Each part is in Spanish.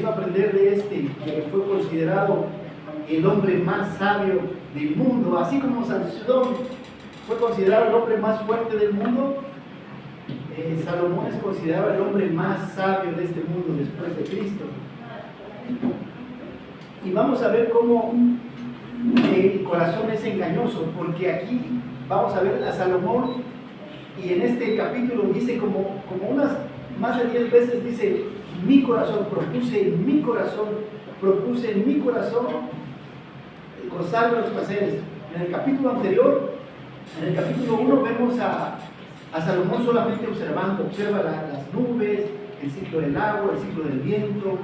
queriendo aprender de este, que fue considerado el hombre más sabio del mundo, así como Sansón fue considerado el hombre más fuerte del mundo, Salomón es considerado el hombre más sabio de este mundo después de Cristo. Y vamos a ver cómo el corazón es engañoso, porque aquí vamos a ver a Salomón, y en este capítulo dice como unas más de 10 veces, dice: mi corazón, propuse en mi corazón gozar de los placeres. En el capítulo anterior, en el capítulo 1, vemos a Salomón solamente observa las nubes, el ciclo del agua, el ciclo del viento,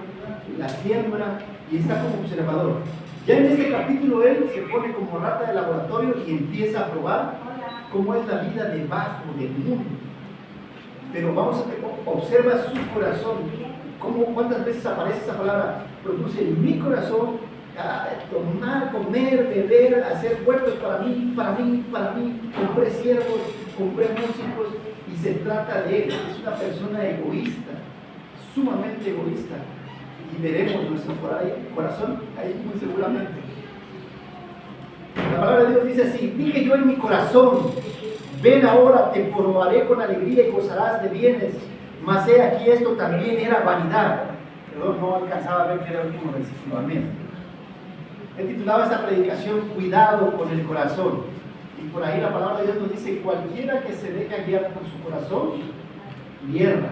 la siembra, y está como observador. Ya en este capítulo él se pone como rata de laboratorio y empieza a probar cómo es la vida debajo del mundo. Pero vamos a ver, observa su corazón, cuántas veces aparece esa palabra: produce en mi corazón, tomar, comer, beber, hacer huertos para mí, compré siervos, compré músicos, y se trata de él. Es una persona egoísta, sumamente egoísta, y veremos nuestro corazón ahí muy seguramente. La palabra de Dios dice así: dije yo en mi corazón, ven ahora, te probaré con alegría y gozarás de bienes, mas he aquí esto también era vanidad. Perdón, no alcanzaba a ver que era el último versículo. Amén. He titulado esta predicación "Cuidado con el corazón", y por ahí la palabra de Dios nos dice: cualquiera que se deja guiar por su corazón, hierra,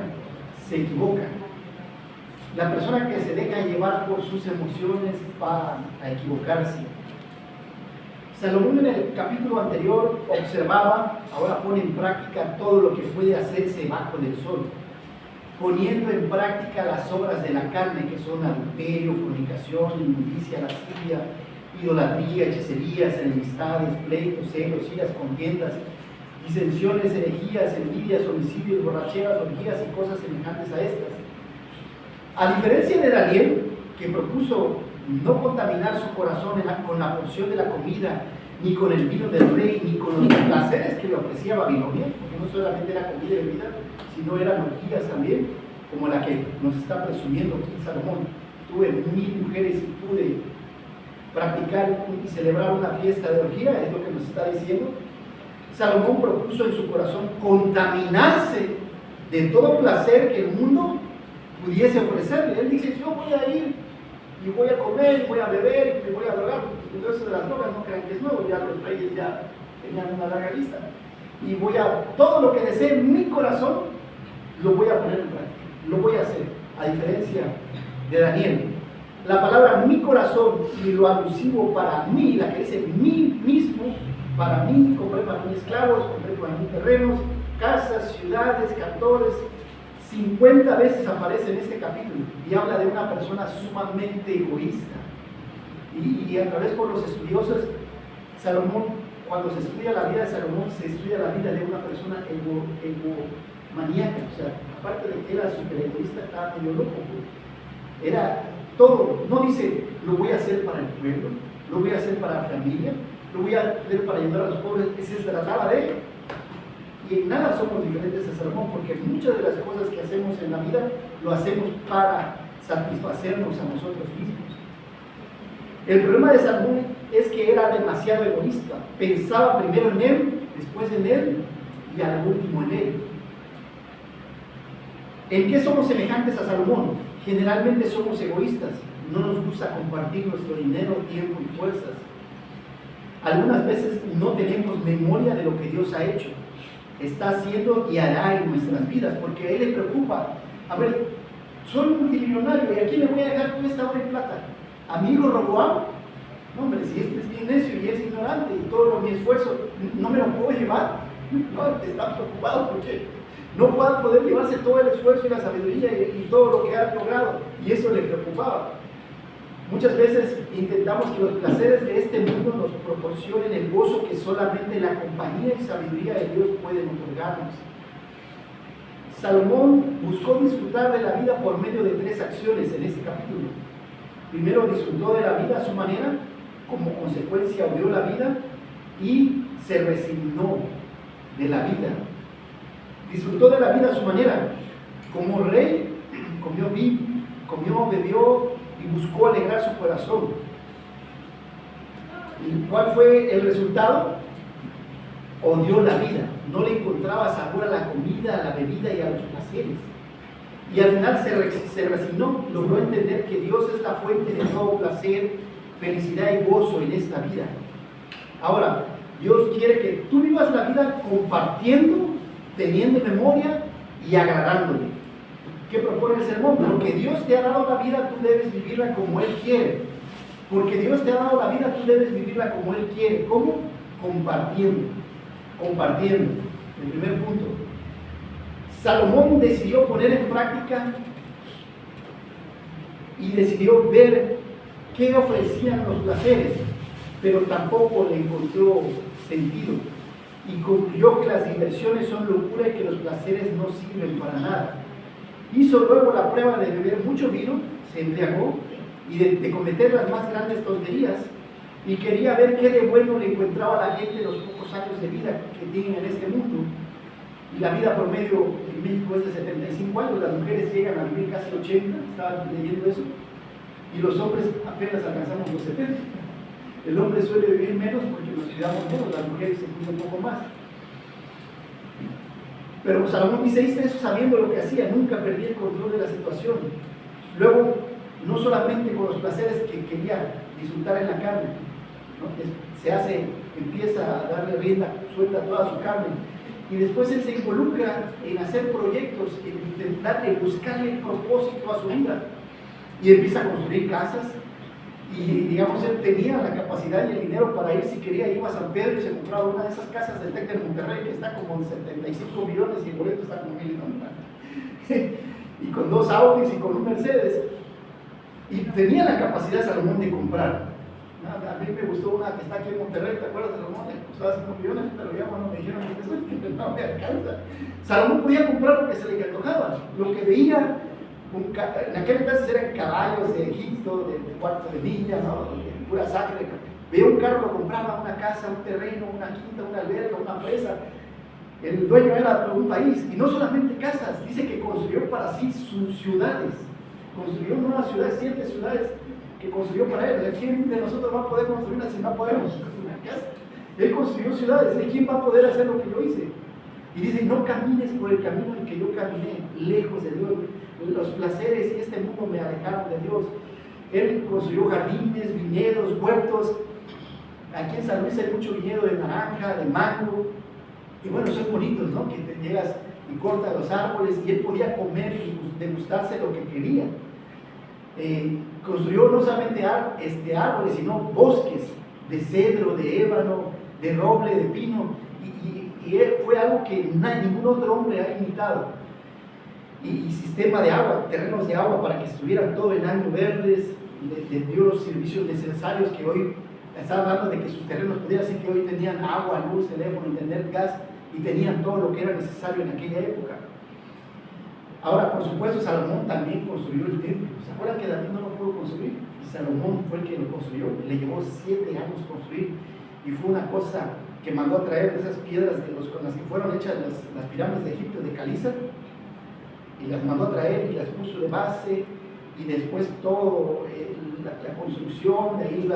se equivoca. La persona que se deja llevar por sus emociones va a equivocarse. Salomón en el capítulo anterior observaba, ahora pone en práctica todo lo que puede hacerse bajo del sol, poniendo en práctica las obras de la carne, que son adulterio, fornicación, inmundicia, lascivia, idolatría, hechicerías, enemistades, pleitos, celos, iras, contiendas, disensiones, herejías, envidias, homicidios, borracheras, orgías y cosas semejantes a estas. A diferencia de Daniel, que propuso no contaminar su corazón con la porción de la comida, ni con el vino del rey, ni con los placeres que le ofrecía Babilonia, porque no solamente era comida y bebida, sino eran orgías también, como la que nos está presumiendo aquí Salomón. Tuve 1000 mujeres y pude practicar y celebrar una fiesta de orgía, es lo que nos está diciendo. Salomón propuso en su corazón contaminarse de todo placer que el mundo pudiese ofrecerle. Él dice: yo voy a ir y voy a comer, y voy a beber, y me voy a drogar. Y eso de las drogas no crean que es nuevo, ya los reyes ya tenían una larga lista. Y todo lo que desee en mi corazón, lo voy a poner en práctica, lo voy a hacer, a diferencia de Daniel. La palabra mi corazón y lo alusivo para mí, la que dice mí mismo, para mí, compré para mí esclavos, compré para mí terrenos, casas, ciudades, cantores. 50 veces aparece en este capítulo y habla de una persona sumamente egoísta. Y a través por los estudiosos, Salomón, cuando se estudia la vida de Salomón, se estudia la vida de una persona egomaníaca. O sea, aparte de que era súper egoísta, estaba medio loco. Era todo. No dice: lo voy a hacer para el pueblo, lo voy a hacer para la familia, lo voy a hacer para ayudar a los pobres. Se trataba de él. Y en nada somos diferentes a Salomón, porque muchas de las cosas que hacemos en la vida lo hacemos para satisfacernos a nosotros mismos. El problema de Salomón es que era demasiado egoísta. Pensaba primero en él, después en él y al último en él. ¿En qué somos semejantes a Salomón? Generalmente somos egoístas. No nos gusta compartir nuestro dinero, tiempo y fuerzas. Algunas veces no tenemos memoria de lo que Dios ha hecho, está haciendo y hará en nuestras vidas, porque a él le preocupa: a ver, soy multimillonario, ¿y a quién le voy a dejar toda esta oro y plata? ¿A mi hijo Roboam? No, hombre, si este es bien necio y es ignorante y todo mi esfuerzo no me lo puedo llevar. No, está preocupado porque no va a poder llevarse todo el esfuerzo y la sabiduría y todo lo que ha logrado, y eso le preocupaba. Muchas veces intentamos que los placeres de este mundo nos proporcionen el gozo que solamente la compañía y sabiduría de Dios pueden otorgarnos. Salomón buscó disfrutar de la vida por medio de 3 acciones en este capítulo. Primero, disfrutó de la vida a su manera, como consecuencia odió la vida y se resignó de la vida. Disfrutó de la vida a su manera. Como rey, comió, bebió y buscó alegrar su corazón. ¿Y cuál fue el resultado? Odió la vida, no le encontraba sabor a la comida, a la bebida y a los placeres. Y al final se resignó, logró entender que Dios es la fuente de todo placer, felicidad y gozo en esta vida. Ahora, Dios quiere que tú vivas la vida compartiendo, teniendo memoria y agradándole. ¿Qué propone el sermón? Porque Dios te ha dado la vida, tú debes vivirla como Él quiere. Porque Dios te ha dado la vida, tú debes vivirla como Él quiere. ¿Cómo? Compartiendo. Compartiendo. El primer punto. Salomón decidió poner en práctica y decidió ver qué ofrecían los placeres, pero tampoco le encontró sentido. Y concluyó que las diversiones son locura y que los placeres no sirven para nada. Hizo luego la prueba de beber mucho vino, se embriagó, y de cometer las más grandes tonterías, y quería ver qué de bueno le encontraba a la gente los pocos años de vida que tienen en este mundo. Y la vida promedio en México es de 75 años, las mujeres llegan a vivir casi 80, estaba leyendo eso, y los hombres apenas alcanzamos los 70. El hombre suele vivir menos porque nos cuidamos menos, las mujeres se cuidan un poco más. Pero Salomón dice, hice eso sabiendo lo que hacía, nunca perdí el control de la situación. Luego, no solamente con los placeres que quería disfrutar en la carne, ¿no? Empieza a darle rienda suelta a toda su carne, y después él se involucra en hacer proyectos, en intentar buscarle propósito a su vida, y empieza a construir casas. Y digamos, él tenía la capacidad y el dinero para ir, si quería, iba a San Pedro y se compraba una de esas casas del TEC de Monterrey que está como en 75 millones y el boleto está como 1.000 y con 2 Audis y con un Mercedes. Y tenía la capacidad Salomón de comprar. A mí me gustó una que está aquí en Monterrey, ¿te acuerdas, Salomón? Que costaba 5 millones, pero ya bueno, me dijeron que no me alcanza. Salomón podía comprar lo que se le antojaba, lo que veía. En aquel entonces eran caballos de Egipto, de cuarto de milla, ¿no? De pura sangre. Veía un carro, lo compraba, una casa, un terreno, una quinta, una alberca, una presa. El dueño era de un país, y no solamente casas, dice que construyó para sí sus ciudades. Construyó nuevas ciudades, 7 ciudades que construyó para él. ¿Quién de nosotros va a poder construirlas si no podemos? Una casa. Él construyó ciudades, ¿quién va a poder hacer lo que yo hice? Y dice, no camines por el camino en que yo caminé, lejos de Dios. Los placeres y este mundo me alejaron de Dios. Él construyó jardines, viñedos, huertos. Aquí en San Luis hay mucho viñedo de naranja, de mango. Y bueno, son bonitos, ¿no? Que te llegas y cortas los árboles, y él podía comer y degustarse lo que quería. Construyó no solamente árboles, sino bosques de cedro, de ébano, de roble, de pino. Y fue algo que ningún otro hombre ha imitado. Y sistema de agua, terrenos de agua para que estuvieran todo el año verdes. Le dio los servicios necesarios que hoy, estaba hablando de que sus terrenos podían ser que hoy tenían agua, luz, teléfono, internet, gas, y tenían todo lo que era necesario en aquella época. Ahora, por supuesto, Salomón también construyó el templo. ¿Se acuerdan que David no lo pudo construir? Y Salomón fue el que lo construyó. Le llevó 7 años construir, y fue una cosa que mandó a traer de esas piedras con las que fueron hechas las pirámides de Egipto, de caliza, y las mandó a traer y las puso de base, y después todo la construcción de ahí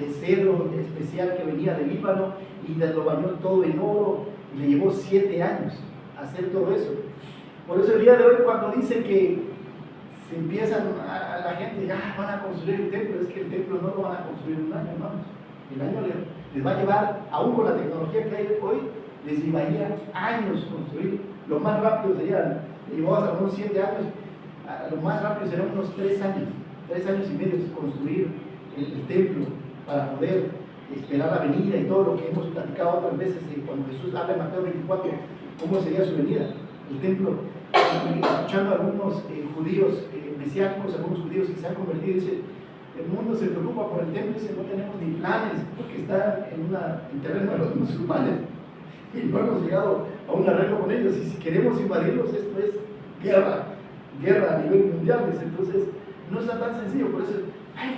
de cedro especial que venía del Líbano, y lo bañó todo en oro, y le llevó 7 años hacer todo eso. Por eso el día de hoy, cuando dice que se empiezan a la gente, van a construir el templo, es que el templo no lo van a construir en un año, hermanos. El año les va a llevar, aún con la tecnología que hay hoy, les llevaría años construir. Lo más rápido sería, le llevó hasta unos 7 años, lo más rápido serían unos 3 años, 3 años y medio de construir el templo, para poder esperar la venida y todo lo que hemos platicado otras veces cuando Jesús habla en Mateo 24, cómo sería su venida. El templo, escuchando a algunos judíos mesiánicos, algunos judíos que se han convertido, dice, el mundo se preocupa por el templo, dice, no tenemos ni planes, porque está en terreno de los musulmanes, y no hemos llegado a un arreglo con ellos, y si queremos invadirlos, esto es guerra a nivel mundial. Dice, entonces no está tan sencillo. Por eso,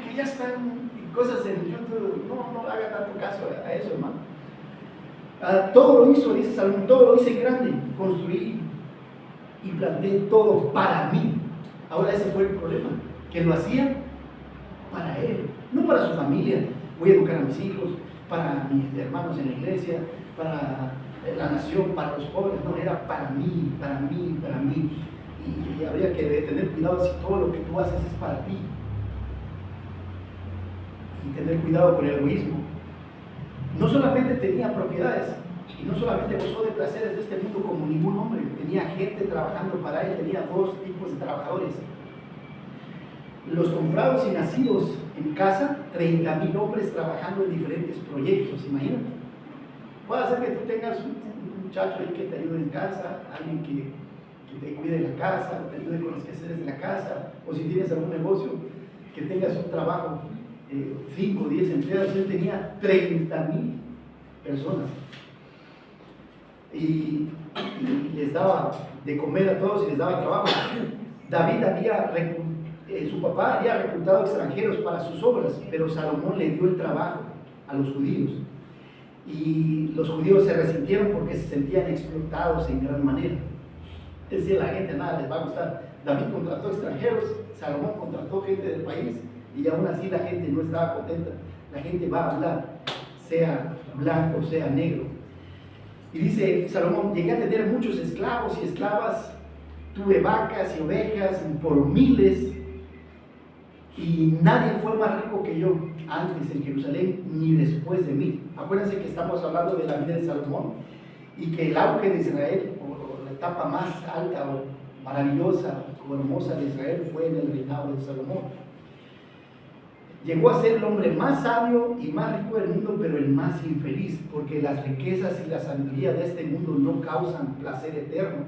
que ya están cosas en YouTube, no haga tanto caso a eso, hermano. Todo lo hizo, dice Salomón, todo lo hice grande, construí y planté todo para mí. Ahora ese fue el problema, que lo hacía para él, no para su familia. Voy a educar a mis hijos, para mis hermanos en la iglesia, para la nación, para los pobres. No, era para mí, para mí, para mí. Y habría que tener cuidado si todo lo que tú haces es para ti. Y tener cuidado con el egoísmo. No solamente tenía propiedades, y no solamente gozó de placeres de este mundo como ningún hombre, tenía gente trabajando para él, tenía dos tipos de trabajadores. Los comprados y nacidos en casa, 30,000 hombres trabajando en diferentes proyectos, imagínate. Puede ser que tú tengas un muchacho ahí que te ayude en casa, alguien que te cuide de la casa, te ayude con los quehaceres de la casa, o si tienes algún negocio, que tengas un trabajo, 5 o 10 empleados. Él tenía 30,000 personas. Y les daba de comer a todos y les daba trabajo. David su papá había reclutado extranjeros para sus obras, pero Salomón le dio el trabajo a los judíos. Y los judíos se resintieron porque se sentían explotados en gran manera. Decía la gente, nada les va a gustar. David contrató extranjeros, Salomón contrató gente del país, y aún así la gente no estaba contenta. La gente va a hablar, sea blanco, sea negro. Y dice Salomón: llegué a tener muchos esclavos y esclavas, tuve vacas y ovejas por miles, y nadie fue más rico que yo antes en Jerusalén ni después de mí. Acuérdense que estamos hablando de la vida de Salomón, y que el auge de Israel, o la etapa más alta o maravillosa o hermosa de Israel, fue en el reinado de Salomón. Llegó a ser el hombre más sabio y más rico del mundo, pero el más infeliz, porque las riquezas y la sabiduría de este mundo no causan placer eterno.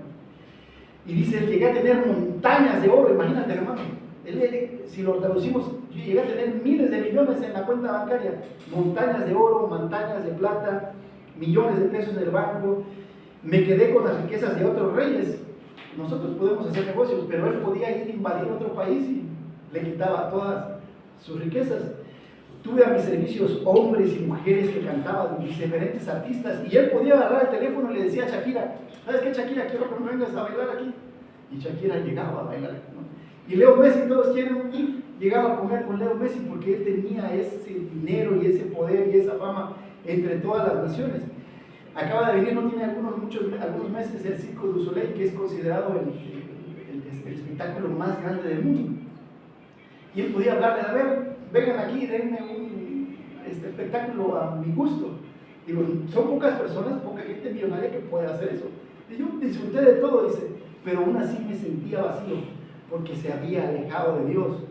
Y dice: llegué a tener montañas de oro. Imagínate, hermano, si lo traducimos, llegué a tener miles de millones en la cuenta bancaria, montañas de oro, montañas de plata, millones de pesos en el banco. Me quedé con las riquezas de otros reyes. Nosotros podemos hacer negocios, pero él podía ir a invadir otro país y le quitaba todas sus riquezas. Tuve a mis servicios hombres y mujeres que cantaban, mis diferentes artistas, y él podía agarrar el teléfono y le decía a Shakira: ¿sabes qué, Shakira? Quiero que me vengas a bailar aquí. Y Shakira llegaba a bailar, ¿no? Y Leo Messi, todos quieren ir, llegaba a comer con Leo Messi porque él tenía ese dinero y ese poder y esa fama entre todas las naciones. Acaba de venir, no tiene algunos meses, el Circo du Soleil, que es considerado el espectáculo más grande del mundo. Y él podía hablarle: a ver, vengan aquí, denme un espectáculo a mi gusto. Digo, son pocas personas, poca gente millonaria que puede hacer eso. Y yo disfruté de todo, dice, pero aún así me sentía vacío, porque se había alejado de Dios.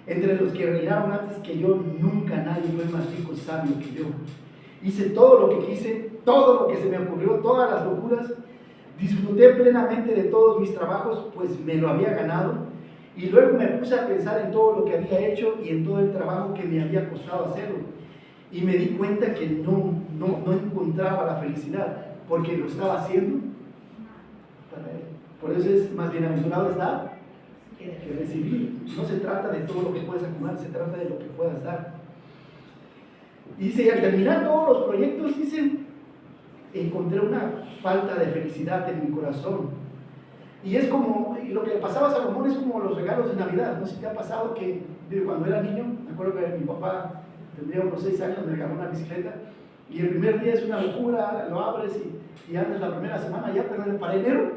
Entre los que reinaron antes que yo, nunca nadie fue más rico y sabio que yo. Hice todo lo que quise, todo lo que se me ocurrió, todas las locuras. Disfruté plenamente de todos mis trabajos, pues me lo había ganado. Y luego me puse a pensar en todo lo que había hecho y en todo el trabajo que me había costado hacerlo. Y me di cuenta que no encontraba la felicidad, porque lo estaba haciendo para él. Por eso es más bienaventurado estar que recibir. No se trata de todo lo que puedes acumular, se trata de lo que puedas dar. Y dice: y al terminar todos los proyectos, dice, encontré una falta de felicidad en mi corazón. Y es como, lo que le pasaba a Salomón es como los regalos de Navidad. No sé si te ha pasado que cuando era niño, me acuerdo que mi papá tendría unos 6 años, me regaló una bicicleta, y el primer día es una locura, lo abres y andas la primera semana ya, pero para enero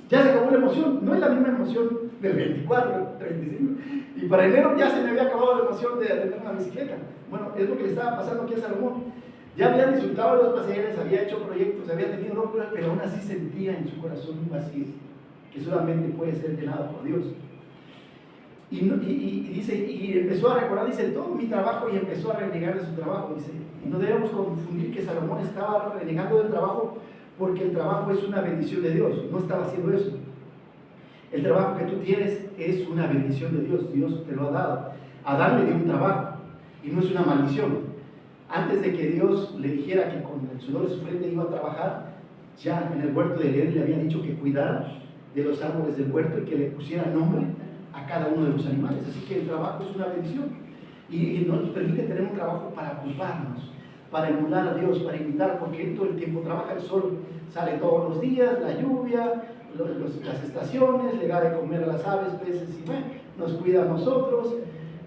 ya se acabó la emoción. No es la misma emoción del 24, del 25, y para enero ya se me había acabado la emoción de tener una bicicleta. Bueno, es lo que le estaba pasando aquí a Salomón. Ya había disfrutado de los placeres, había hecho proyectos, había tenido locuras, pero aún así sentía en su corazón un vacío que solamente puede ser llenado por Dios. Y dice, y empezó a recordar, dice, todo mi trabajo, y empezó a renegar de su trabajo. Dice, y no debemos confundir que Salomón estaba renegando del trabajo porque el trabajo es una bendición de Dios. No estaba haciendo eso. El trabajo que tú tienes es una bendición de Dios. Dios te lo ha dado. Adán le dio un trabajo y no es una maldición. Antes de que Dios le dijera que con el sudor de su frente iba a trabajar, ya en el huerto de Edén le había dicho que cuidara de los árboles del huerto y que le pusiera nombre a cada uno de los animales. Así que el trabajo es una bendición y nos permite tener un trabajo para ocuparnos, para emular a Dios, para imitar, porque Él todo el tiempo trabaja. El sol sale todos los días, la lluvia, las estaciones, le da de comer a las aves, peces y bueno, nos cuida a nosotros.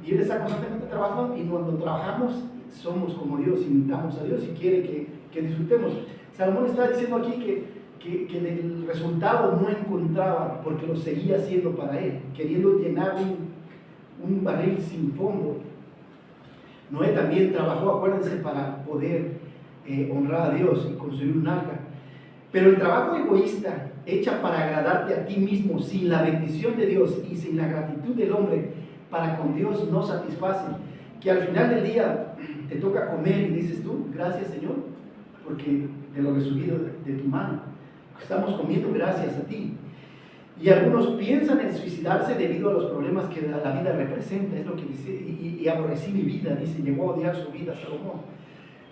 Y Él está constantemente trabajando y cuando trabajamos somos como Dios, imitamos a Dios y quiere que disfrutemos. Salomón está diciendo aquí que el resultado no encontraba porque lo seguía haciendo para Él, queriendo llenar un barril sin fondo. Noé también trabajó, acuérdense, para poder honrar a Dios y construir un arca. Pero el trabajo egoísta, hecha para agradarte a ti mismo, sin la bendición de Dios y sin la gratitud del hombre, para con Dios no satisface. Que al final del día te toca comer y dices tú, gracias Señor, porque de lo recibido de tu mano. Estamos comiendo gracias a ti. Y algunos piensan en suicidarse debido a los problemas que la vida representa, es lo que dice, y aborrecí mi vida, dice, llegó a odiar su vida Salomón,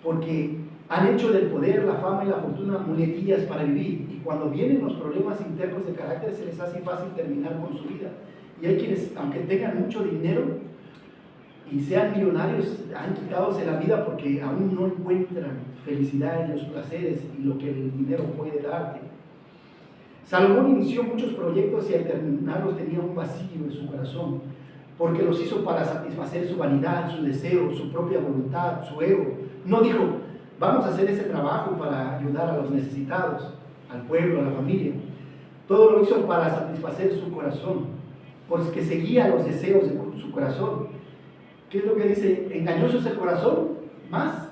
porque han hecho del poder, la fama y la fortuna muletillas para vivir, y cuando vienen los problemas internos de carácter se les hace fácil terminar con su vida. Y hay quienes, aunque tengan mucho dinero y sean millonarios, han quitándose la vida porque aún no encuentran felicidad en los placeres y lo que el dinero puede darte. Salomón inició muchos proyectos y al terminarlos tenía un vacío en su corazón, porque los hizo para satisfacer su vanidad, su deseo, su propia voluntad, su ego. No dijo, vamos a hacer ese trabajo para ayudar a los necesitados, al pueblo, a la familia. Todo lo hizo para satisfacer su corazón, porque seguía los deseos de su corazón. ¿Qué es lo que dice? Engañoso es el corazón, más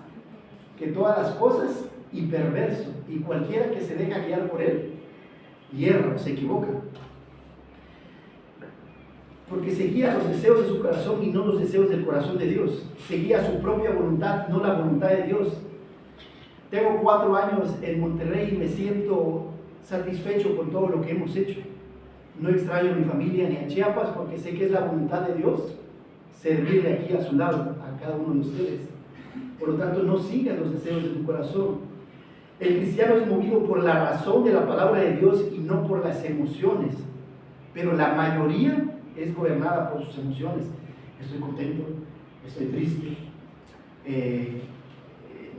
que todas las cosas, y perverso, y cualquiera que se deja guiar por él, hierra, se equivoca. Porque seguía los deseos de su corazón y no los deseos del corazón de Dios. Seguía su propia voluntad, no la voluntad de Dios. Tengo 4 años en Monterrey y me siento satisfecho con todo lo que hemos hecho. No extraño a mi familia ni a Chiapas porque sé que es la voluntad de Dios servirle aquí a su lado, a cada uno de ustedes. Por lo tanto, no sigas los deseos de tu corazón. El cristiano es movido por la razón de la palabra de Dios y no por las emociones, pero la mayoría es gobernada por sus emociones. Estoy contento, estoy triste,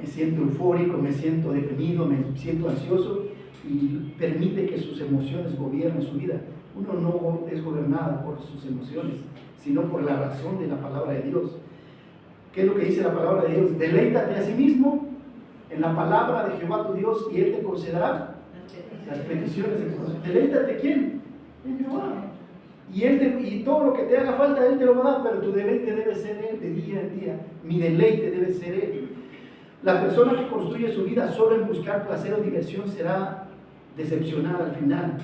me siento eufórico, me siento deprimido, me siento ansioso, y permite que sus emociones gobiernen su vida. Uno no es gobernado por sus emociones, sino por la razón de la palabra de Dios. ¿Qué es lo que dice la palabra de Dios? Deleítate a sí mismo en la palabra de Jehová tu Dios y Él te concederá las peticiones de tu corazón. ¿Deleítate quién? En Jehová. Y todo lo que te haga falta, Él te lo va a dar, pero tu deleite debe ser Él de día en día. Mi deleite debe ser Él. La persona que construye su vida solo en buscar placer o diversión será decepcionada al final.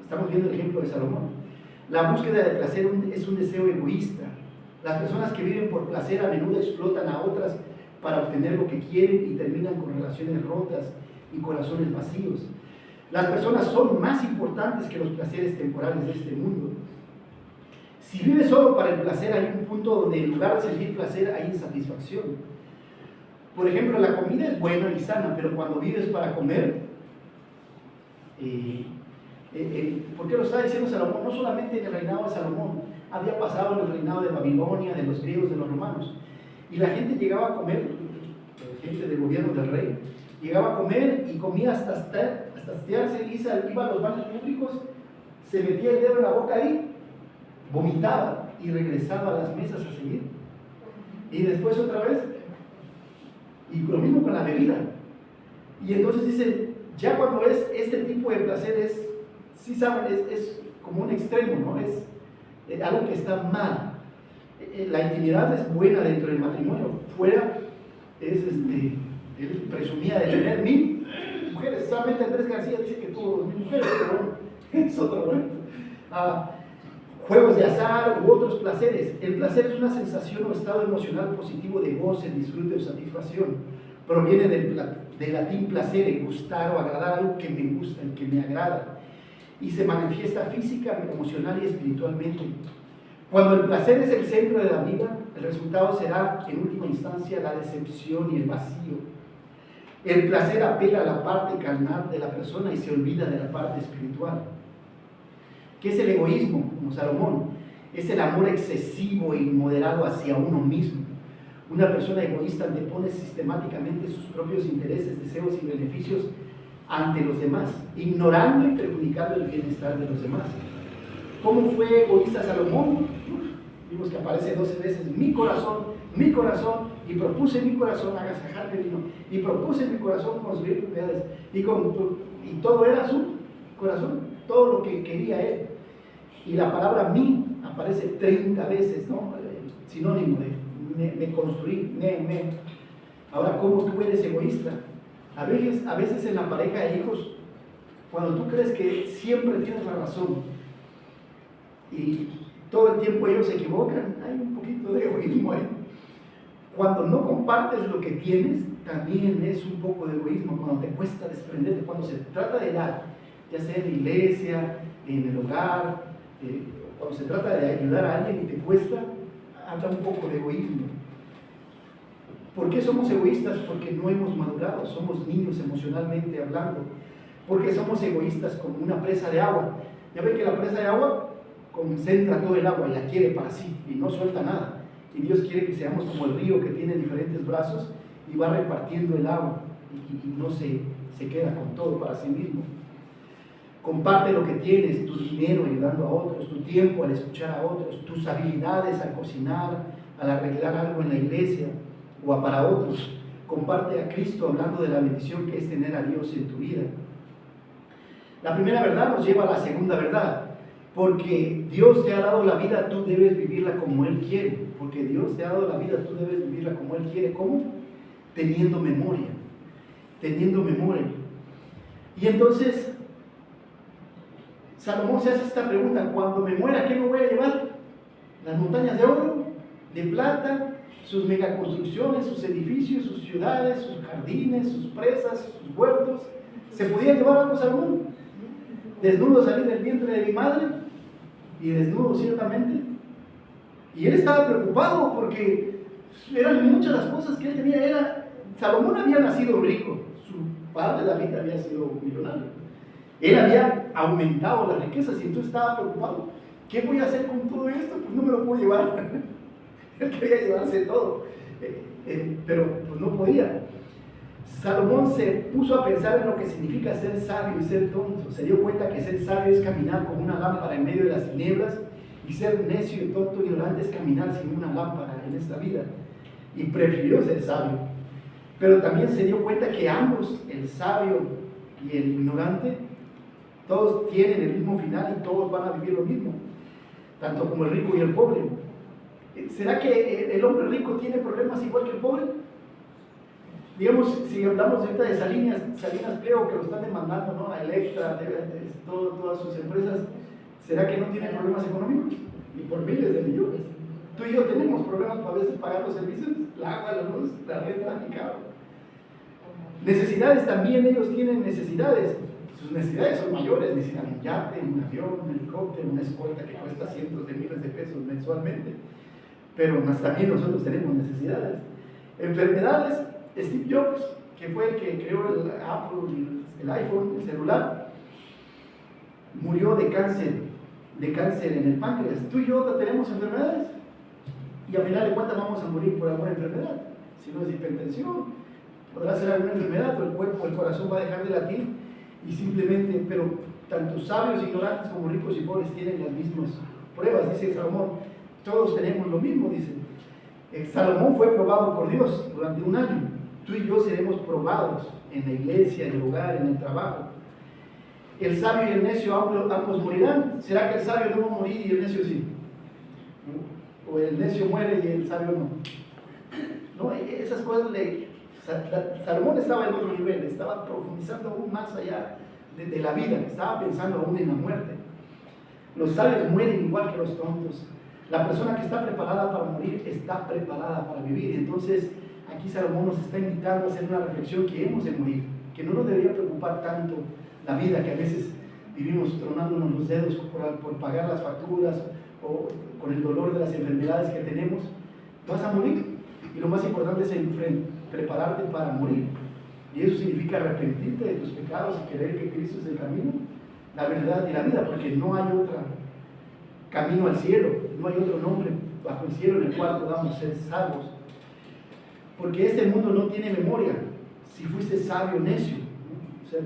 Estamos viendo el ejemplo de Salomón. La búsqueda de placer es un deseo egoísta. Las personas que viven por placer a menudo explotan a otras para obtener lo que quieren y terminan con relaciones rotas y corazones vacíos. Las personas son más importantes que los placeres temporales de este mundo. Si vives solo para el placer, hay un punto donde en lugar de sentir placer hay insatisfacción. Por ejemplo, la comida es buena y sana, pero cuando vives para comer, ¿por qué lo está diciendo Salomón? No solamente en el reinado de Salomón, había pasado en el reinado de Babilonia, de los griegos, de los romanos. Y la gente llegaba a comer, gente del gobierno del rey, llegaba a comer y comía hasta hastiarse, iba a los baños públicos, se metía el dedo en la boca ahí, vomitaba y regresaba a las mesas a seguir. Y después otra vez, y lo mismo con la bebida. Y entonces dice, ya cuando es este tipo de placer sí saben, es como un extremo, ¿no? Es algo que está mal. La intimidad es buena dentro del matrimonio, fuera él presumía de tener 1000 mujeres. Solamente Andrés García dice que tuvo 2000 mujeres, pero bueno, es otro momento. Juegos de azar u otros placeres. El placer es una sensación o estado emocional positivo de goce, disfrute o satisfacción. Proviene del latín placere, gustar o agradar, algo que me gusta, el que me agrada, y se manifiesta física, emocional y espiritualmente. Cuando el placer es el centro de la vida, el resultado será, en última instancia, la decepción y el vacío. El placer apela a la parte carnal de la persona y se olvida de la parte espiritual. ¿Qué es el egoísmo? Como Salomón, es el amor excesivo e inmoderado hacia uno mismo. Una persona egoísta antepone sistemáticamente sus propios intereses, deseos y beneficios ante los demás, ignorando y perjudicando el bienestar de los demás. ¿Cómo fue egoísta Salomón? Vimos que aparece 12 veces, mi corazón, y propuse en mi corazón agasajarme vino, y propuse en mi corazón construir propiedades, y todo era su corazón, todo lo que quería él. Y la palabra mí aparece 30 veces, ¿no? Sinónimo de me construí, me. Ahora, ¿cómo tú eres egoísta? A veces en la pareja de hijos, cuando tú crees que siempre tienes la razón y todo el tiempo ellos se equivocan, hay un poquito de egoísmo ahí. Cuando no compartes lo que tienes, también es un poco de egoísmo, cuando te cuesta desprenderte, cuando se trata de dar, ya sea en la iglesia, en el hogar, cuando se trata de ayudar a alguien y te cuesta, habla un poco de egoísmo. ¿Por qué somos egoístas? Porque no hemos madurado, somos niños emocionalmente hablando. Porque somos egoístas como una presa de agua. Ya ven que la presa de agua concentra todo el agua y la quiere para sí y no suelta nada. Y Dios quiere que seamos como el río que tiene diferentes brazos y va repartiendo el agua y no se queda con todo para sí mismo. Comparte lo que tienes, tu dinero ayudando a otros, tu tiempo al escuchar a otros, tus habilidades al cocinar, al arreglar algo en la iglesia o para otros. Comparte a Cristo hablando de la bendición que es tener a Dios en tu vida. La primera verdad nos lleva a la segunda verdad. Porque Dios te ha dado la vida, tú debes vivirla como Él quiere. Porque Dios te ha dado la vida, tú debes vivirla como Él quiere. ¿Cómo? Teniendo memoria. Teniendo memoria. Y entonces, Salomón se hace esta pregunta: cuando me muera, ¿qué me voy a llevar? Las montañas de oro, de plata, sus megaconstrucciones, sus edificios, sus ciudades, sus jardines, sus presas, sus huertos. ¿Se podía llevar algo Salomón? Desnudo salí del vientre de mi madre y desnudo ciertamente. Y él estaba preocupado porque eran muchas las cosas que él tenía. Salomón había nacido rico, su padre David había sido millonario. Él había aumentado las riquezas y entonces estaba preocupado. ¿Qué voy a hacer con todo esto? Pues no me lo puedo llevar. Él quería llevarse todo, pero pues no podía. Salomón se puso a pensar en lo que significa ser sabio y ser tonto. Se dio cuenta que ser sabio es caminar con una lámpara en medio de las tinieblas, y ser necio y tonto y ignorante es caminar sin una lámpara en esta vida. Y prefirió ser sabio. Pero también se dio cuenta que ambos, el sabio y el ignorante, todos tienen el mismo final y todos van a vivir lo mismo, tanto como el rico y el pobre. ¿Será que el hombre rico tiene problemas igual que el pobre? Digamos, si hablamos ahorita de Salinas creo que lo están demandando, ¿no? A Electra, todas sus empresas. ¿Será que no tienen problemas económicos? Y por miles de millones. Tú y yo tenemos problemas para a veces pagar los servicios, el agua, la luz, la renta y carro. Necesidades también, ellos tienen necesidades. Sus necesidades son mayores, necesitan un yate, un avión, un helicóptero, una escolta que cuesta cientos de miles de pesos mensualmente. Pero más también nosotros tenemos necesidades. Enfermedades. Steve Jobs, que fue el que creó el Apple, el iPhone, el celular, murió de cáncer en el páncreas. Tú y yo tenemos enfermedades y al final de cuentas vamos a morir por alguna enfermedad. Si no es hipertensión, podrá ser alguna enfermedad, o el cuerpo, el corazón va a dejar de latir y simplemente, pero tanto sabios, ignorantes como ricos y pobres tienen las mismas pruebas, dice Salomón. Todos tenemos lo mismo, dice. Salomón fue probado por Dios durante un año. Tú y yo seremos probados en la iglesia, en el hogar, en el trabajo. El sabio y el necio ambos morirán. ¿Será que el sabio no va a morir y el necio sí? ¿O el necio muere y el sabio no? No, esas cosas Salomón estaba en otro nivel, estaba profundizando aún más allá de la vida, estaba pensando aún en la muerte. Los sabios mueren igual que los tontos. La persona que está preparada para morir está preparada para vivir. Entonces, aquí Salomón nos está invitando a hacer una reflexión que hemos de morir, que no nos debería preocupar tanto la vida, que a veces vivimos tronándonos los dedos por pagar las facturas o con el dolor de las enfermedades que tenemos. Vas a morir y lo más importante es prepararte para morir. Y eso significa arrepentirte de tus pecados y creer que Cristo es el camino, la verdad y la vida, porque no hay otro camino al cielo, no hay otro nombre bajo el cielo en el cual podamos ser salvos. Porque este mundo no tiene memoria. Si fuiste sabio, necio, ¿no? O sea,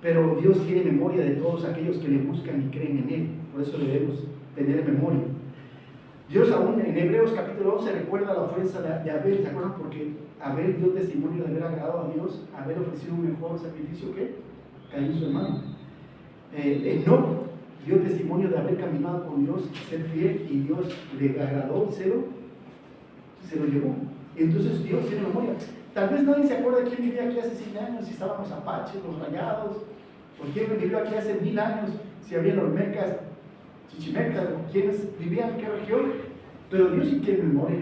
pero Dios tiene memoria de todos aquellos que le buscan y creen en Él. Por eso debemos tener memoria. Dios aún en Hebreos capítulo 11 recuerda la ofensa de Abel, ¿se acuerdan? Porque Abel dio testimonio de haber agradado a Dios, haber ofrecido un mejor sacrificio que Caín su hermano. Enoc dio testimonio de haber caminado con Dios, ser fiel, y Dios le agradó y se lo llevó. Y entonces Dios tiene memoria. Tal vez nadie se acuerda de quién vivía aquí hace 100 años, si estaban los apaches, los rayados, o quién vivió aquí hace 1000 años, si había los mecas, chichimecas, o quiénes vivían en qué región. Pero Dios sí tiene memoria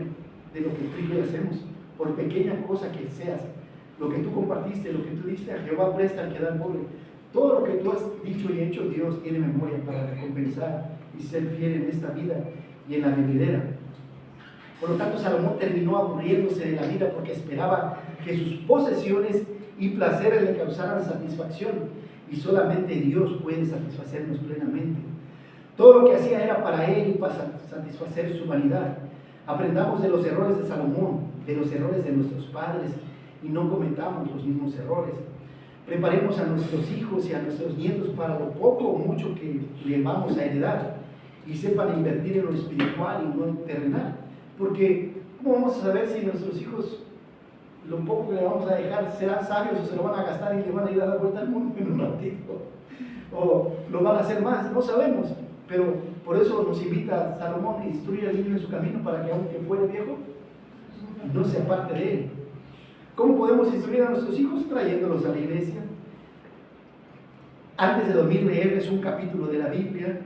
de lo que tú y yo hacemos, por pequeña cosa que seas. Lo que tú compartiste, lo que tú diste a Jehová presta al que da al pobre. Todo lo que tú has dicho y hecho, Dios tiene memoria para recompensar y ser fiel en esta vida y en la venidera. Por lo tanto, Salomón terminó aburriéndose de la vida porque esperaba que sus posesiones y placeres le causaran satisfacción, y solamente Dios puede satisfacernos plenamente. Todo lo que hacía era para él y para satisfacer su vanidad. Aprendamos de los errores de Salomón, de los errores de nuestros padres, y no cometamos los mismos errores. Preparemos a nuestros hijos y a nuestros nietos para lo poco o mucho que le vamos a heredar, y sepan invertir en lo espiritual y no en terrenal. Porque, ¿cómo vamos a saber si nuestros hijos, lo poco que le vamos a dejar, serán sabios o se lo van a gastar y le van a ir a dar vuelta al mundo en un ratito? O lo van a hacer más, no sabemos. Pero por eso nos invita Salomón a instruir al niño en su camino, para que aunque fuere viejo, no se aparte de él. ¿Cómo podemos instruir a nuestros hijos? Trayéndolos a la iglesia. Antes de dormir, leerles un capítulo de la Biblia.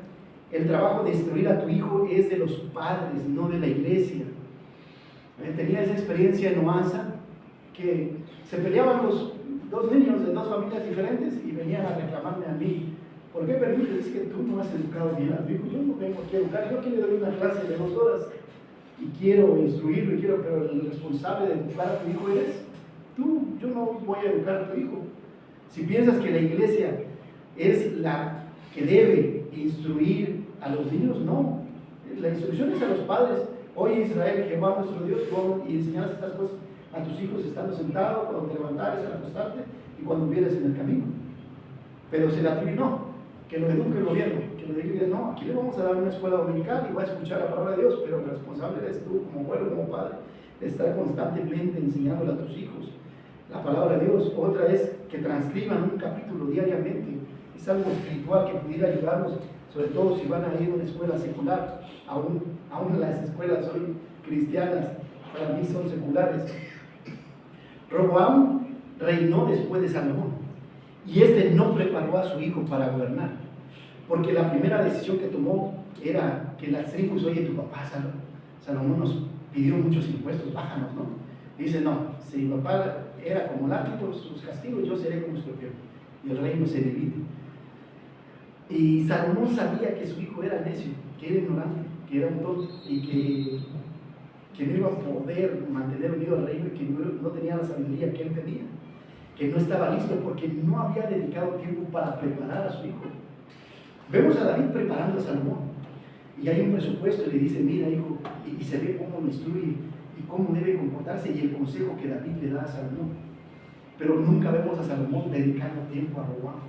El trabajo de instruir a tu hijo es de los padres, no de la iglesia. Tenía esa experiencia en Oaxaca, que se peleaban los dos niños de dos familias diferentes y venían a reclamarme a mí. ¿Por qué permites? Es que tú no has educado bien a tu hijo. Yo no vengo aquí a educar, yo aquí le doy una clase de 2 horas y quiero instruirlo, pero el responsable de educar a tu hijo eres tú. Yo no voy a educar a tu hijo. Si piensas que la iglesia es la que debe instruir a los niños, no. La instrucción es a los padres. Oye Israel, Jehová nuestro Dios, y enseñarás estas cosas a tus hijos estando sentado, cuando te levantares, al acostarte y cuando vieres en el camino. Pero se le atribuyó que lo eduque el gobierno, que lo diga, no, aquí le vamos a dar una escuela dominical y va a escuchar la palabra de Dios, pero el responsable eres tú como abuelo, como padre, de estar constantemente enseñándole a tus hijos la palabra de Dios. Otra es que transcriban un capítulo diariamente. Es algo espiritual que pudiera ayudarnos, sobre todo si van a ir a una escuela secular. Aún las escuelas hoy cristianas para mí son seculares. Roboam reinó después de Salomón, y este no preparó a su hijo para gobernar, porque la primera decisión que tomó era que las tribus, oye, tu papá Salomón nos pidió muchos impuestos, bájanos, ¿no? Y dice, no, si mi papá era como látigo, sus castigos, yo seré como escorpión, y el reino se divide. Y Salomón sabía que su hijo era necio, que era ignorante, que era un tonto, y que no iba a poder mantener unido al reino, y que no tenía la sabiduría que él tenía, que no estaba listo porque no había dedicado tiempo para preparar a su hijo. Vemos a David preparando a Salomón, y hay un presupuesto y le dice, mira hijo, y se ve cómo lo instruye y cómo debe comportarse, y el consejo que David le da a Salomón. Pero nunca vemos a Salomón dedicando tiempo a Roboam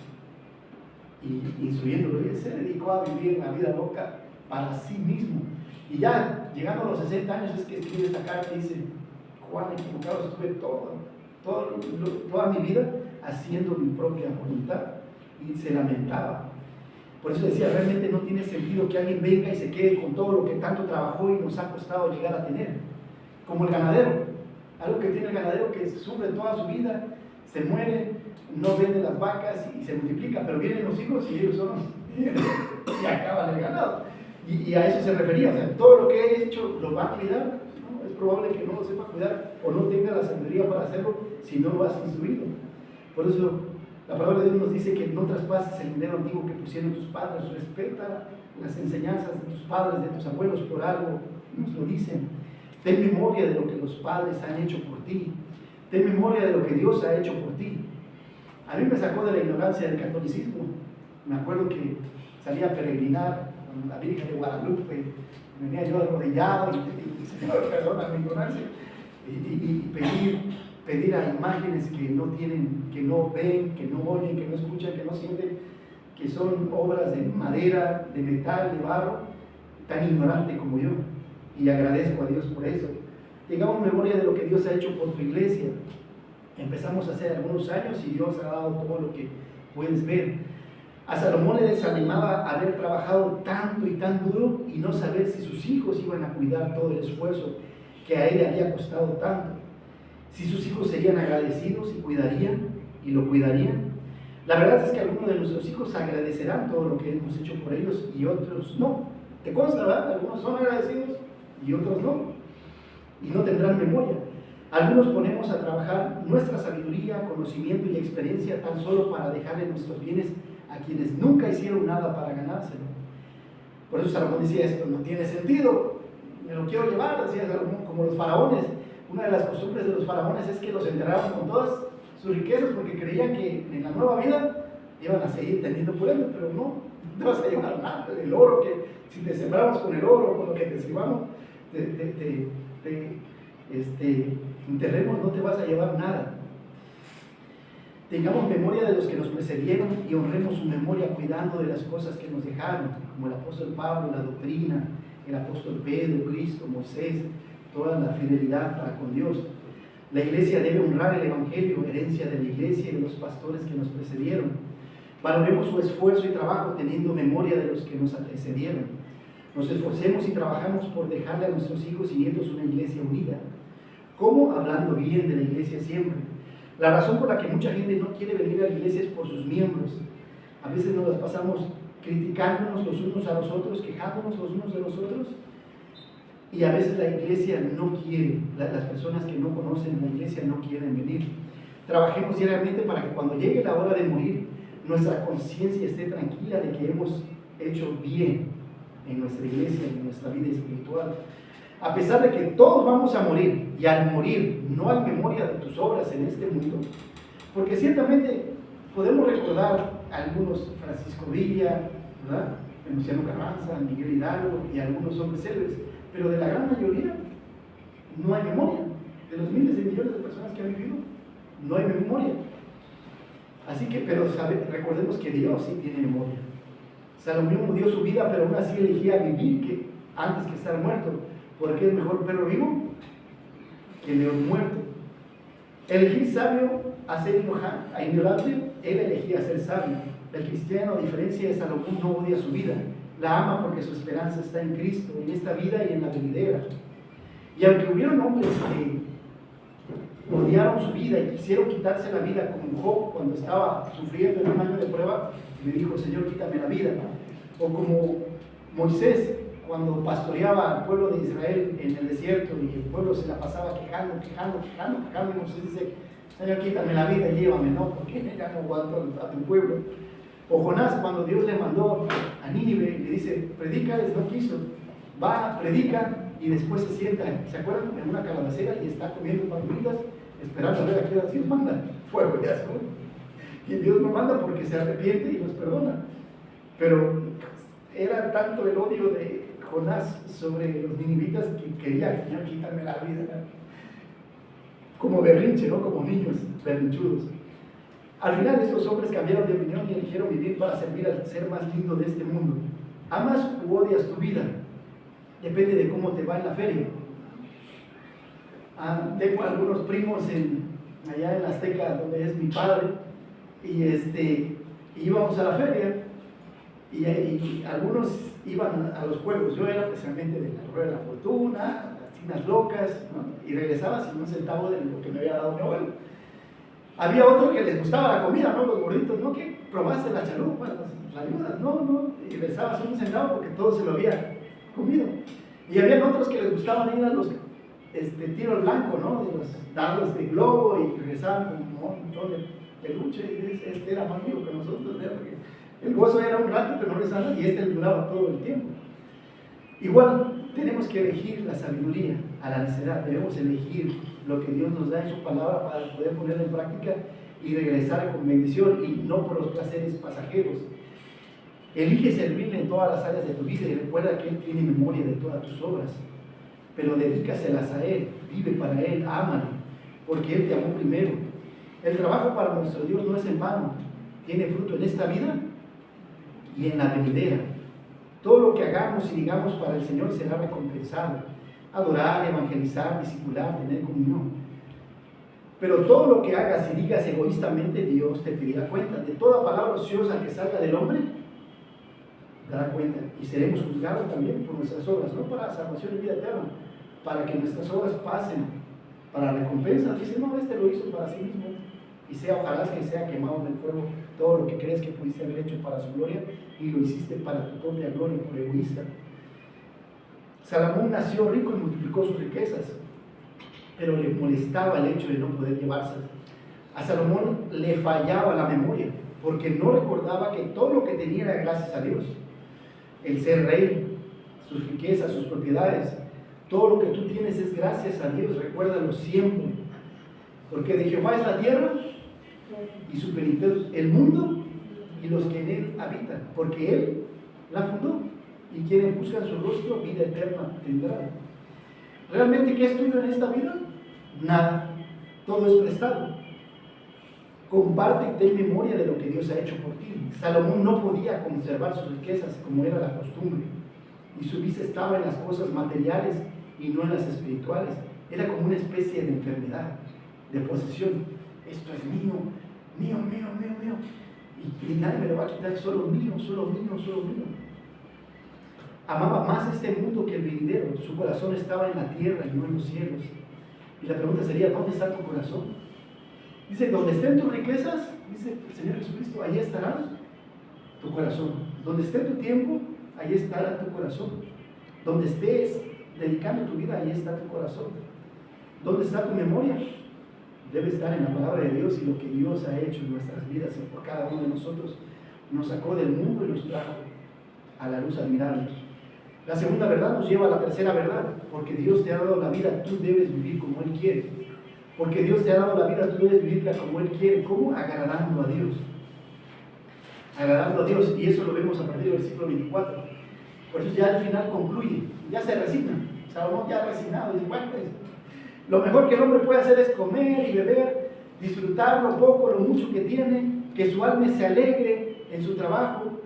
y instruyéndolo. Él se dedicó a vivir una vida loca para sí mismo, y ya llegando a los 60 años es que escribe esta carta y dice, Juan, equivocado estuve toda mi vida haciendo mi propia voluntad, y se lamentaba. Por eso decía, realmente no tiene sentido que alguien venga y se quede con todo lo que tanto trabajó y nos ha costado llegar a tener. Como el ganadero, algo que tiene el ganadero, que sufre toda su vida, se muere, no vende las vacas y se multiplica, pero vienen los hijos y ellos son y acaban el ganado. Y a eso se refería, o sea, todo lo que he hecho lo va a cuidar, ¿no? Es probable que no lo sepa cuidar o no tenga la sabiduría para hacerlo si no lo has instruido. Por eso la palabra de Dios nos dice que no traspases el dinero antiguo que pusieron tus padres. Respeta las enseñanzas de tus padres, de tus abuelos, por algo nos lo dicen. Ten memoria de lo que los padres han hecho por ti. Ten memoria de lo que Dios ha hecho por ti. A mí me sacó de la ignorancia del catolicismo. Me acuerdo que salía a peregrinar con la Virgen de Guadalupe, venía yo arrodillado y Señor, perdona mi ignorancia, y pedir a imágenes que no tienen, que no ven, que no oyen, que no escuchan, que no sienten, que son obras de madera, de metal, de barro, tan ignorante como yo. Y agradezco a Dios por eso. Tengamos memoria de lo que Dios ha hecho por tu iglesia. Empezamos hace algunos años y Dios ha dado todo lo que puedes ver. A Salomón le desanimaba haber trabajado tanto y tan duro y no saber si sus hijos iban a cuidar todo el esfuerzo que a él le había costado tanto. Si sus hijos serían agradecidos y cuidarían y lo cuidarían. La verdad es que algunos de nuestros hijos agradecerán todo lo que hemos hecho por ellos y otros no. ¿Te consta, verdad? Algunos son agradecidos y otros no. Y no tendrán memoria. Algunos ponemos a trabajar nuestra sabiduría, conocimiento y experiencia tan solo para dejarle nuestros bienes a quienes nunca hicieron nada para ganárselo. Por eso Salomón decía, esto no tiene sentido, me lo quiero llevar, decía Salomón, como los faraones. Una de las costumbres de los faraones es que los enterraban con todas sus riquezas porque creían que en la nueva vida iban a seguir teniendo pueblo, pero no te vas a llevar nada. El oro, que si te sembramos con el oro, con lo que te sirvamos, enterremos, no te vas a llevar nada. Tengamos memoria de los que nos precedieron y honremos su memoria cuidando de las cosas que nos dejaron, como el apóstol Pablo, la doctrina, el apóstol Pedro, Cristo, Moisés, toda la fidelidad para con Dios. La iglesia debe honrar el evangelio, herencia de la iglesia y de los pastores que nos precedieron. Valoremos su esfuerzo y trabajo teniendo memoria de los que nos antecedieron. Nos esforcemos y trabajamos por dejarle a nuestros hijos y nietos una iglesia unida. ¿Cómo? Hablando bien de la iglesia siempre. La razón por la que mucha gente no quiere venir a la iglesia es por sus miembros. A veces nos las pasamos criticándonos los unos a los otros, quejándonos los unos de los otros. Y a veces la iglesia no quiere, las personas que no conocen la iglesia no quieren venir. Trabajemos diariamente para que cuando llegue la hora de morir, nuestra conciencia esté tranquila de que hemos hecho bien en nuestra iglesia, en nuestra vida espiritual. A pesar de que todos vamos a morir, y al morir no hay memoria de tus obras en este mundo, porque ciertamente podemos recordar a algunos, Francisco Villa, ¿verdad? Venustiano Carranza, Miguel Hidalgo y algunos hombres célebres, pero de la gran mayoría no hay memoria. De los miles de millones de personas que han vivido, no hay memoria. Así que, pero recordemos que Dios sí tiene memoria. Salomón dio su vida, pero aún así elegía vivir antes que estar muerto, porque es mejor perro vivo que león muerto. Elegir sabio a ser ignorante, él elegía ser sabio. El cristiano, a diferencia de Salomón, no odia su vida, la ama porque su esperanza está en Cristo, en esta vida y en la venidera. Y aunque hubieron hombres que odiaron su vida y quisieron quitarse la vida, como Job cuando estaba sufriendo en un año de prueba, le dijo, Señor, quítame la vida. O como Moisés, cuando pastoreaba al pueblo de Israel en el desierto y el pueblo se la pasaba quejando, y Moisés dice, Señor, quítame la vida y llévame, ¿no? Porque ya no aguanto a tu pueblo. O Jonás, cuando Dios le mandó a Nínive y le dice, predícales, no quiso. Va, predica y después se sienta, ¿se acuerdan? En una calabacera y está comiendo palomitas, esperando a ver a qué hora Dios manda. Fuego, ya sabes. Y Dios no manda porque se arrepiente y nos perdona. Pero era tanto el odio de Jonás sobre los ninivitas que quería, Señor, quítame la vida. Como berrinche, ¿no? Como niños berrinchudos. Al final estos hombres cambiaron de opinión y eligieron vivir para servir al ser más lindo de este mundo. ¿Amas u odias tu vida? Depende de cómo te va en la feria. Tengo algunos primos allá en la Azteca, donde es mi padre, y íbamos a la feria, y algunos iban a los pueblos. Yo era especialmente de la Rueda de la Fortuna, las Tinas Locas, ¿no? Y regresaba sin un centavo de lo que me había dado mi abuelo. Había otro que les gustaba la comida, ¿no? Los gorditos, ¿no? Que probaste la chalupa, las ayudas, no, y regresaba sin un centavo porque todo se lo había comido. Y había otros que les gustaban ir a los tiro al blanco, ¿no? De los dados de globo, y regresaban con un montón de peluche, y era más vivo que nosotros, ¿verdad? Porque el gozo era un rato, pero no regresaba, y le duraba todo el tiempo. Igual tenemos que elegir la sabiduría a la necedad, debemos elegir lo que Dios nos da en su palabra para poder ponerla en práctica y regresar con bendición y no por los placeres pasajeros. Elige servirle en todas las áreas de tu vida y recuerda que Él tiene memoria de todas tus obras, pero dedícaselas a Él, vive para Él, ámalo, porque Él te amó primero. El trabajo para nuestro Dios no es en vano, tiene fruto en esta vida y en la venidera. Todo lo que hagamos y digamos para el Señor será recompensado. Adorar, evangelizar, discipular, tener comunión. Pero todo lo que hagas y digas egoístamente, Dios te pedirá cuenta. De toda palabra ociosa que salga del hombre, dará cuenta. Y seremos juzgados también por nuestras obras, no para salvación y vida eterna, para que nuestras obras pasen para recompensa. Dice, no, este lo hizo para sí mismo. Y sea, ojalá que sea quemado en el fuego todo lo que crees que pudiste haber hecho para su gloria y lo hiciste para tu propia gloria, por egoísta. Salomón nació rico y multiplicó sus riquezas, pero le molestaba el hecho de no poder llevárselas. A Salomón le fallaba la memoria, porque no recordaba que todo lo que tenía era gracias a Dios. El ser rey, sus riquezas, sus propiedades, todo lo que tú tienes es gracias a Dios, recuérdalo siempre. Porque de Jehová es la tierra y su plenitud, el mundo y los que en él habitan, porque Él la fundó, y quienes buscan su rostro, vida eterna tendrán. ¿Realmente qué estudio en esta vida? Nada, todo es prestado. Comparte y ten memoria de lo que Dios ha hecho por ti. Salomón no podía conservar sus riquezas como era la costumbre, y su vista estaba en las cosas materiales y no en las espirituales. Era como una especie de enfermedad, de posesión. Esto es mío, mío, mío, mío, mío. Y nadie me lo va a quitar, solo mío, solo mío, solo mío. Amaba más este mundo que el venidero. Su corazón estaba en la tierra y no en los cielos. Y la pregunta sería, ¿dónde está tu corazón? Dice, donde estén tus riquezas, dice el Señor Jesucristo, ahí estará tu corazón. Donde esté tu tiempo, ahí estará tu corazón. Donde estés dedicando tu vida, ahí está tu corazón. ¿Dónde está tu memoria? Debe estar en la palabra de Dios y lo que Dios ha hecho en nuestras vidas y por cada uno de nosotros. Nos sacó del mundo y nos trajo a la luz admirable. La segunda verdad nos lleva a la tercera verdad. Porque Dios te ha dado la vida, tú debes vivir como Él quiere. Porque Dios te ha dado la vida, tú debes vivirla como Él quiere. ¿Cómo? Agradando a Dios. Agradando a Dios. Y eso lo vemos a partir del versículo 24. Por eso ya al final concluye. Ya se resigna. Salomón ya ha resignado. Dice, bueno, pues, lo mejor que el hombre puede hacer es comer y beber, disfrutar lo poco, lo mucho que tiene, que su alma se alegre en su trabajo,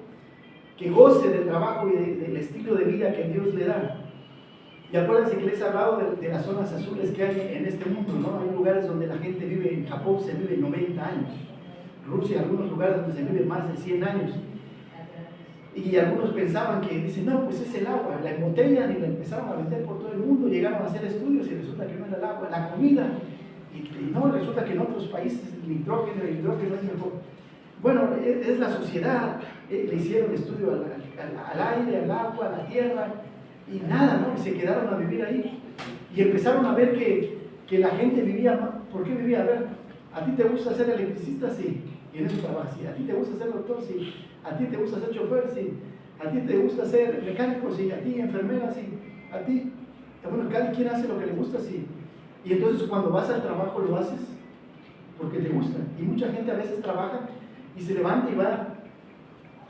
que goce del trabajo y del estilo de vida que Dios le da. Y acuérdense que les he hablado de las zonas azules que hay en este mundo, ¿no? Hay lugares donde la gente vive, en Japón se vive 90 años, Rusia, algunos lugares donde se vive más de 100 años. Y algunos pensaban que, dicen, no, pues es el agua, la embotellan y la empezaron a vender por todo el mundo, llegaron a hacer estudios y resulta que no era el agua, la comida. Y no, resulta que en otros países el hidrógeno es mejor. Bueno, es la sociedad, le hicieron estudio al aire, al agua, a la tierra, y nada, ¿no? Y se quedaron a vivir ahí. Y empezaron a ver que la gente vivía, ¿por qué vivía? A ver, ¿a ti te gusta ser electricista? Sí, y en eso trabajas. Sí. ¿A ti te gusta ser doctor? Sí. ¿A ti te gusta ser chofer? Sí. ¿A ti te gusta ser mecánico? Sí. ¿A ti enfermera? Sí. ¿A ti? Bueno, cada quien hace lo que le gusta, sí. Y entonces cuando vas al trabajo lo haces porque te gusta. Y mucha gente a veces trabaja y se levanta y va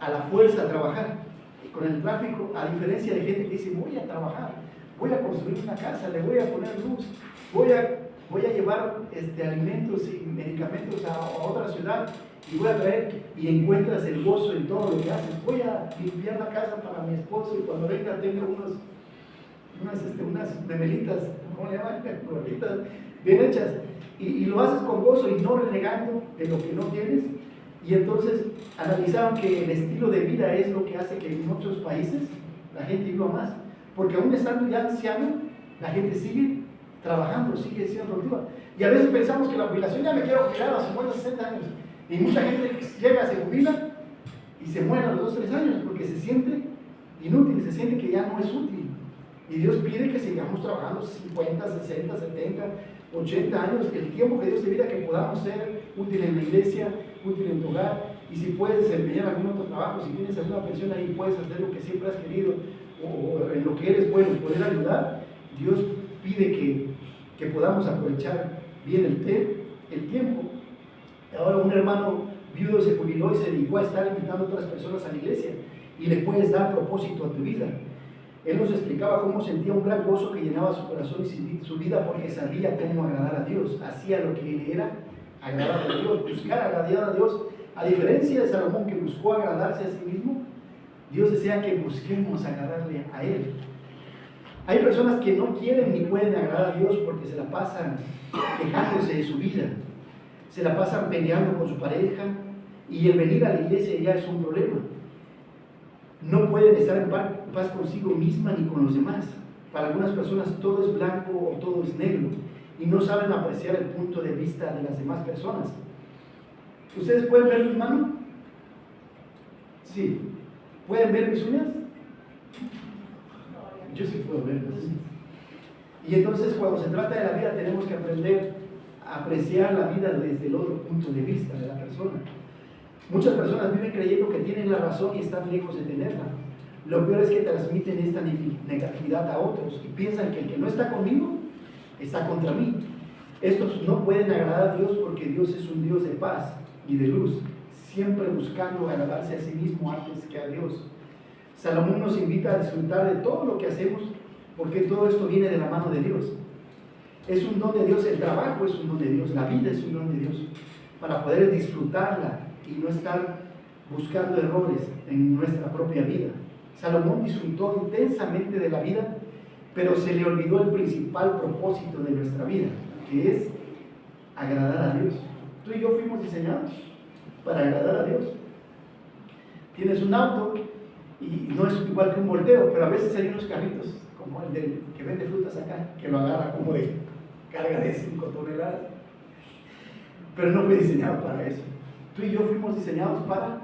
a la fuerza a trabajar. Con el tráfico, a diferencia de gente que dice, voy a trabajar, voy a construir una casa, le voy a poner luz, voy a llevar alimentos y medicamentos a otra ciudad y voy a traer, y encuentras el gozo en todo lo que haces. Voy a limpiar la casa para mi esposo y cuando venga tengo unas memelitas, ¿cómo le llaman? Gorditas, bien hechas. Y lo haces con gozo y no renegando de lo que no tienes. Y entonces analizaron que el estilo de vida es lo que hace que en muchos países la gente viva más. Porque aún estando ya anciano, la gente sigue trabajando, sigue siendo productiva. Y a veces pensamos que la jubilación, ya me quiero jubilar a los 50, 60 años. Y mucha gente llega, se jubila y se muere a los 2, 3 años porque se siente inútil, se siente que ya no es útil. Y Dios pide que sigamos trabajando 50, 60, 70, 80 años, el tiempo que Dios te pida que podamos ser útiles en la iglesia, útiles en tu hogar. Y si puedes desempeñar algún otro trabajo, si tienes alguna pensión ahí, puedes hacer lo que siempre has querido o en lo que eres bueno, poder ayudar. Dios pide que podamos aprovechar bien el tiempo. Ahora un hermano viudo se jubiló y se dedicó a estar invitando a otras personas a la iglesia y le puedes dar propósito a tu vida. Él nos explicaba cómo sentía un gran gozo que llenaba su corazón y su vida porque sabía cómo agradar a Dios. Hacía lo que él era, agradar a Dios, buscar agradar a Dios. A diferencia de Salomón, que buscó agradarse a sí mismo, Dios desea que busquemos agradarle a Él. Hay personas que no quieren ni pueden agradar a Dios porque se la pasan quejándose de su vida, se la pasan peleando con su pareja, y el venir a la iglesia ya es un problema. No pueden estar en paz consigo misma ni con los demás. Para algunas personas todo es blanco o todo es negro y no saben apreciar el punto de vista de las demás personas. ¿Ustedes pueden ver mi mano? Sí. ¿Pueden ver mis uñas? Yo sí puedo verlas. Y entonces cuando se trata de la vida tenemos que aprender a apreciar la vida desde el otro punto de vista de la persona. Muchas personas viven creyendo que tienen la razón y están lejos de tenerla. Lo peor es que transmiten esta negatividad a otros y piensan que el que no está conmigo está contra mí. Estos no pueden agradar a Dios porque Dios es un Dios de paz y de luz, siempre buscando agradarse a sí mismo antes que a Dios. Salomón nos invita a disfrutar de todo lo que hacemos porque todo esto viene de la mano de Dios. Es un don de Dios, el trabajo es un don de Dios, la vida es un don de Dios, para poder disfrutarla y no estar buscando errores en nuestra propia vida. Salomón disfrutó intensamente de la vida, pero se le olvidó el principal propósito de nuestra vida, que es agradar a Dios. Tú y yo fuimos diseñados para agradar a Dios. Tienes un auto y no es igual que un volteo, pero a veces hay unos carritos, como el del que vende frutas acá, que lo agarra como de carga de 5 toneladas. Pero no fue diseñado para eso. Tú y yo fuimos diseñados para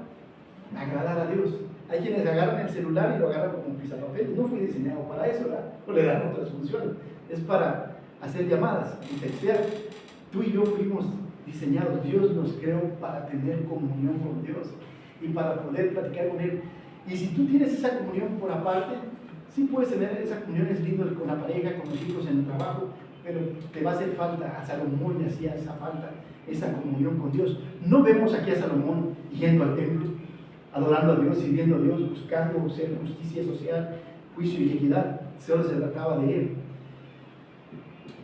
agradar a Dios. Hay quienes agarran el celular y lo agarran como un pisapapeles. No fue diseñado para eso, ¿verdad? O le dan otras funciones. Es para hacer llamadas y textear. Tú y yo fuimos diseñados. Dios nos creó para tener comunión con Dios y para poder platicar con Él. Y si tú tienes esa comunión por aparte, sí puedes tener esa comunión, es lindo con la pareja, con los hijos, en el trabajo, pero te va a hacer falta. A Salomón le hacía esa falta, esa comunión con Dios. No vemos aquí a Salomón yendo al templo, adorando a Dios, sirviendo a Dios, buscando ser justicia social, juicio y equidad. Solo se trataba de Él.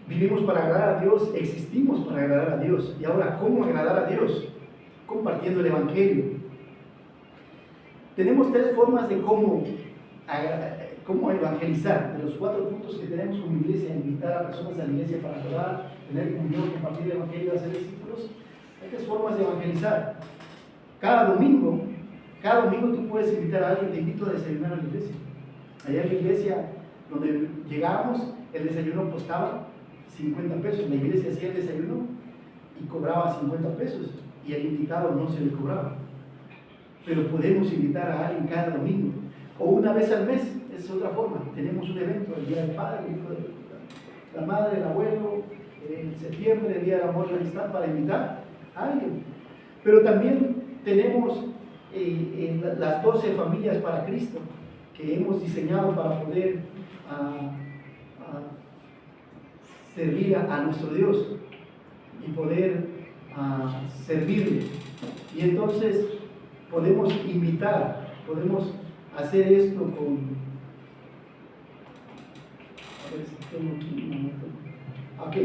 Vivimos para agradar a Dios, existimos para agradar a Dios. Y ahora, ¿cómo agradar a Dios? Compartiendo el Evangelio. Tenemos 3 formas de cómo evangelizar. De los 4 puntos que tenemos como iglesia: invitar a personas a la iglesia para adorar, tener comunión, compartir el Evangelio, hacer discípulos. Hay 3 formas de evangelizar. Cada domingo tú puedes invitar a alguien. Te invito a desayunar a la iglesia. Allá en la iglesia donde llegábamos, el desayuno costaba 50 pesos. La iglesia hacía el desayuno y cobraba 50 pesos y al invitado no se le cobraba. Pero podemos invitar a alguien cada domingo o una vez al mes. Es otra forma. Tenemos un evento, el Día del Padre, el Hijo de la Madre, el Abuelo, en septiembre, el Día del Amor y la Amistad, para invitar a alguien. Pero también tenemos las 12 familias para Cristo que hemos diseñado para poder servir a nuestro Dios y poder servirle. Y entonces podemos invitar, podemos hacer esto con... A ver si tengo aquí un momento. Ok,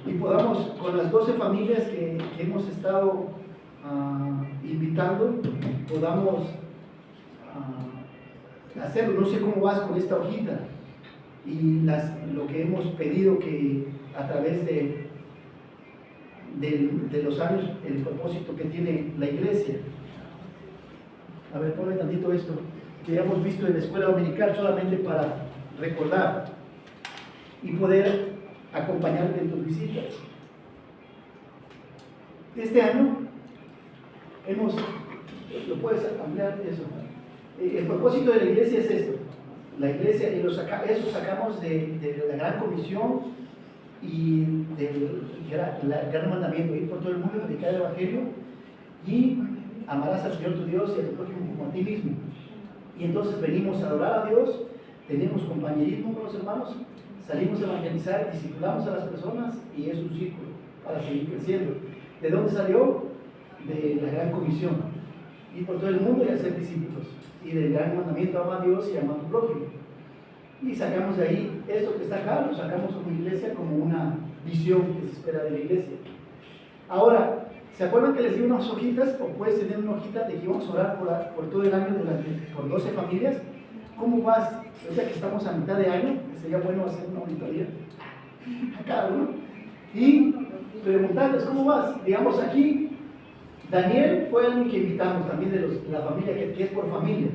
y podamos, con las 12 familias que hemos estado invitando, podamos hacerlo. No sé cómo vas con esta hojita y lo que hemos pedido, que a través de los años, el propósito que tiene la iglesia. A ver, ponle tantito esto que ya hemos visto en la escuela dominical, solamente para recordar y poder acompañarte en tus visitas. Este año lo puedes ampliar eso. El propósito de la iglesia es esto. La iglesia, y eso sacamos de la gran comisión y del gran mandamiento: ir por todo el mundo, predicar el Evangelio y amarás al Señor tu Dios y a tu prójimo como a ti mismo. Y entonces venimos a adorar a Dios, tenemos compañerismo con los hermanos, salimos a evangelizar, discipulamos a las personas y es un círculo para seguir creciendo. ¿De dónde salió? De la gran comisión: ir por todo el mundo y hacer discípulos. Y del gran mandamiento: ama a Dios y ama a tu prójimo. Y sacamos de ahí esto que está acá, lo sacamos como iglesia, como una visión que se espera de la iglesia. Ahora, ¿se acuerdan que les di unas hojitas? O puedes tener una hojita de que íbamos a orar por todo el año por 12 familias. ¿Cómo vas? O sea que estamos a mitad de año, que sería bueno hacer una auditoría a cada uno. Y preguntarles, ¿cómo vas? Digamos aquí, Daniel fue alguien que invitamos también de la familia, que es por familia.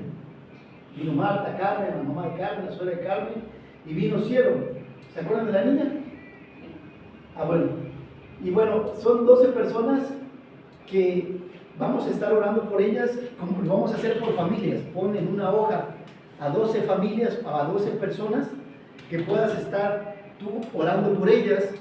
Vino Marta, Carmen, la mamá de Carmen, la suegra de Carmen, y vino Cielo. ¿Se acuerdan de la niña? Ah, bueno. Y bueno, son 12 personas que vamos a estar orando por ellas, como lo vamos a hacer por familias. Ponen una hoja a 12 familias, a 12 personas, que puedas estar tú orando por ellas.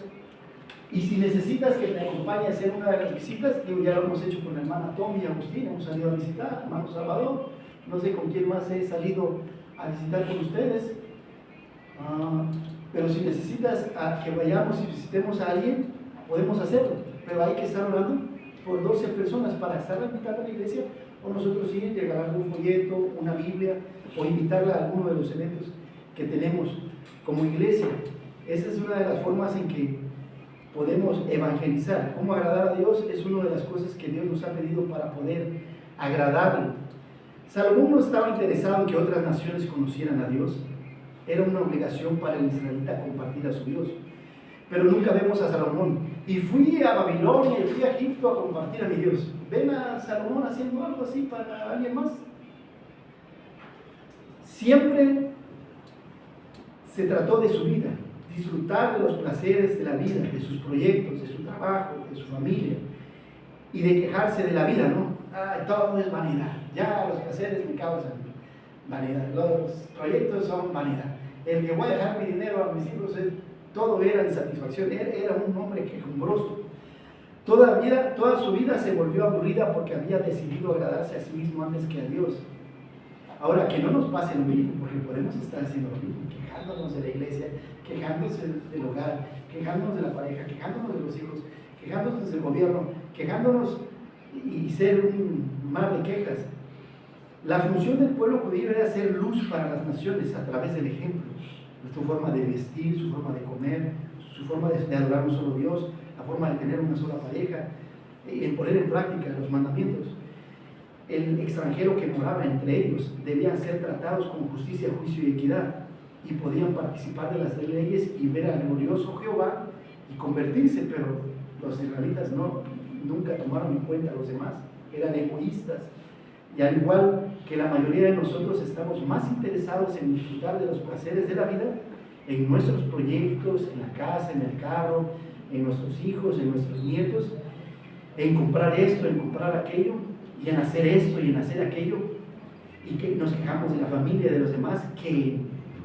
Y si necesitas que te acompañe a hacer una de las visitas, digo, ya lo hemos hecho con la hermana Tommy y Agustín, hemos salido a visitar, hermano Salvador, no sé con quién más he salido a visitar con ustedes, pero si necesitas que vayamos y visitemos a alguien, podemos hacerlo, pero hay que estar orando por 12 personas para estar invitando a la iglesia, o nosotros ir, regalar un folleto, una Biblia, o invitarla a alguno de los eventos que tenemos como iglesia. Esa es una de las formas en que podemos evangelizar. Cómo agradar a Dios es una de las cosas que Dios nos ha pedido para poder agradarle. Salomón no estaba interesado en que otras naciones conocieran a Dios. Era una obligación para el israelita compartir a su Dios. Pero nunca vemos a Salomón. Y fui a Babilonia y fui a Egipto a compartir a mi Dios. ¿Ven a Salomón haciendo algo así para alguien más? Siempre se trató de su vida, disfrutar de los placeres de la vida, de sus proyectos, de su trabajo, de su familia, y de quejarse de la vida, ¿no? Todo es vanidad, ya los placeres me causan vanidad, los proyectos son vanidad, el que voy a dejar mi dinero a mis hijos, todo era insatisfacción, era un hombre quejumbroso. Toda su vida se volvió aburrida porque había decidido agradarse a sí mismo antes que a Dios. Ahora, que no nos pase lo mismo, porque podemos estar haciendo lo mismo, quejándonos de la iglesia, quejándonos del hogar, quejándonos de la pareja, quejándonos de los hijos, quejándonos del gobierno, quejándonos y ser un mar de quejas. La función del pueblo judío era ser luz para las naciones a través del ejemplo, su forma de vestir, su forma de comer, su forma de adorar a un solo Dios, la forma de tener una sola pareja, en poner en práctica los mandamientos. El extranjero que moraba entre ellos debían ser tratados con justicia, juicio y equidad, y podían participar de las leyes y ver al glorioso Jehová y convertirse, pero los israelitas nunca tomaron en cuenta a los demás, eran egoístas, y al igual que la mayoría de nosotros estamos más interesados en disfrutar de los placeres de la vida, en nuestros proyectos, en la casa, en el carro, en nuestros hijos, en nuestros nietos, en comprar esto, en comprar aquello, y en hacer esto y en hacer aquello, y que nos quejamos de la familia, de los demás, que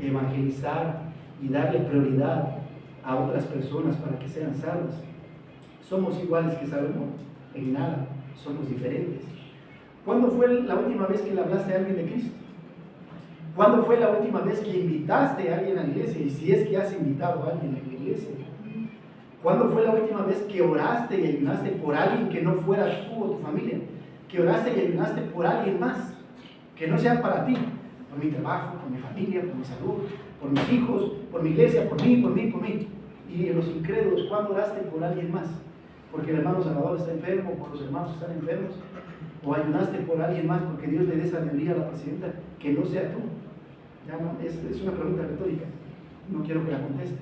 evangelizar y darle prioridad a otras personas para que sean salvas. Somos iguales que Salomón, en nada, somos diferentes. ¿Cuándo fue la última vez que le hablaste a alguien de Cristo? ¿Cuándo fue la última vez que invitaste a alguien a la iglesia? Y si es que has invitado a alguien a la iglesia. ¿Cuándo fue la última vez que oraste y ayunaste por alguien que no fuera tú o tu familia? Que oraste y ayunaste por alguien más, que no sea para ti, por mi trabajo, por mi familia, por mi salud, por mis hijos, por mi iglesia, por mí. Y en los incrédulos, ¿cuándo oraste por alguien más? Porque el hermano Salvador está enfermo, por los hermanos que están enfermos, o ayunaste por alguien más porque Dios le dé sabiduría a la presidenta, que no sea tú. Ya no, es una pregunta retórica, no quiero que la contestes.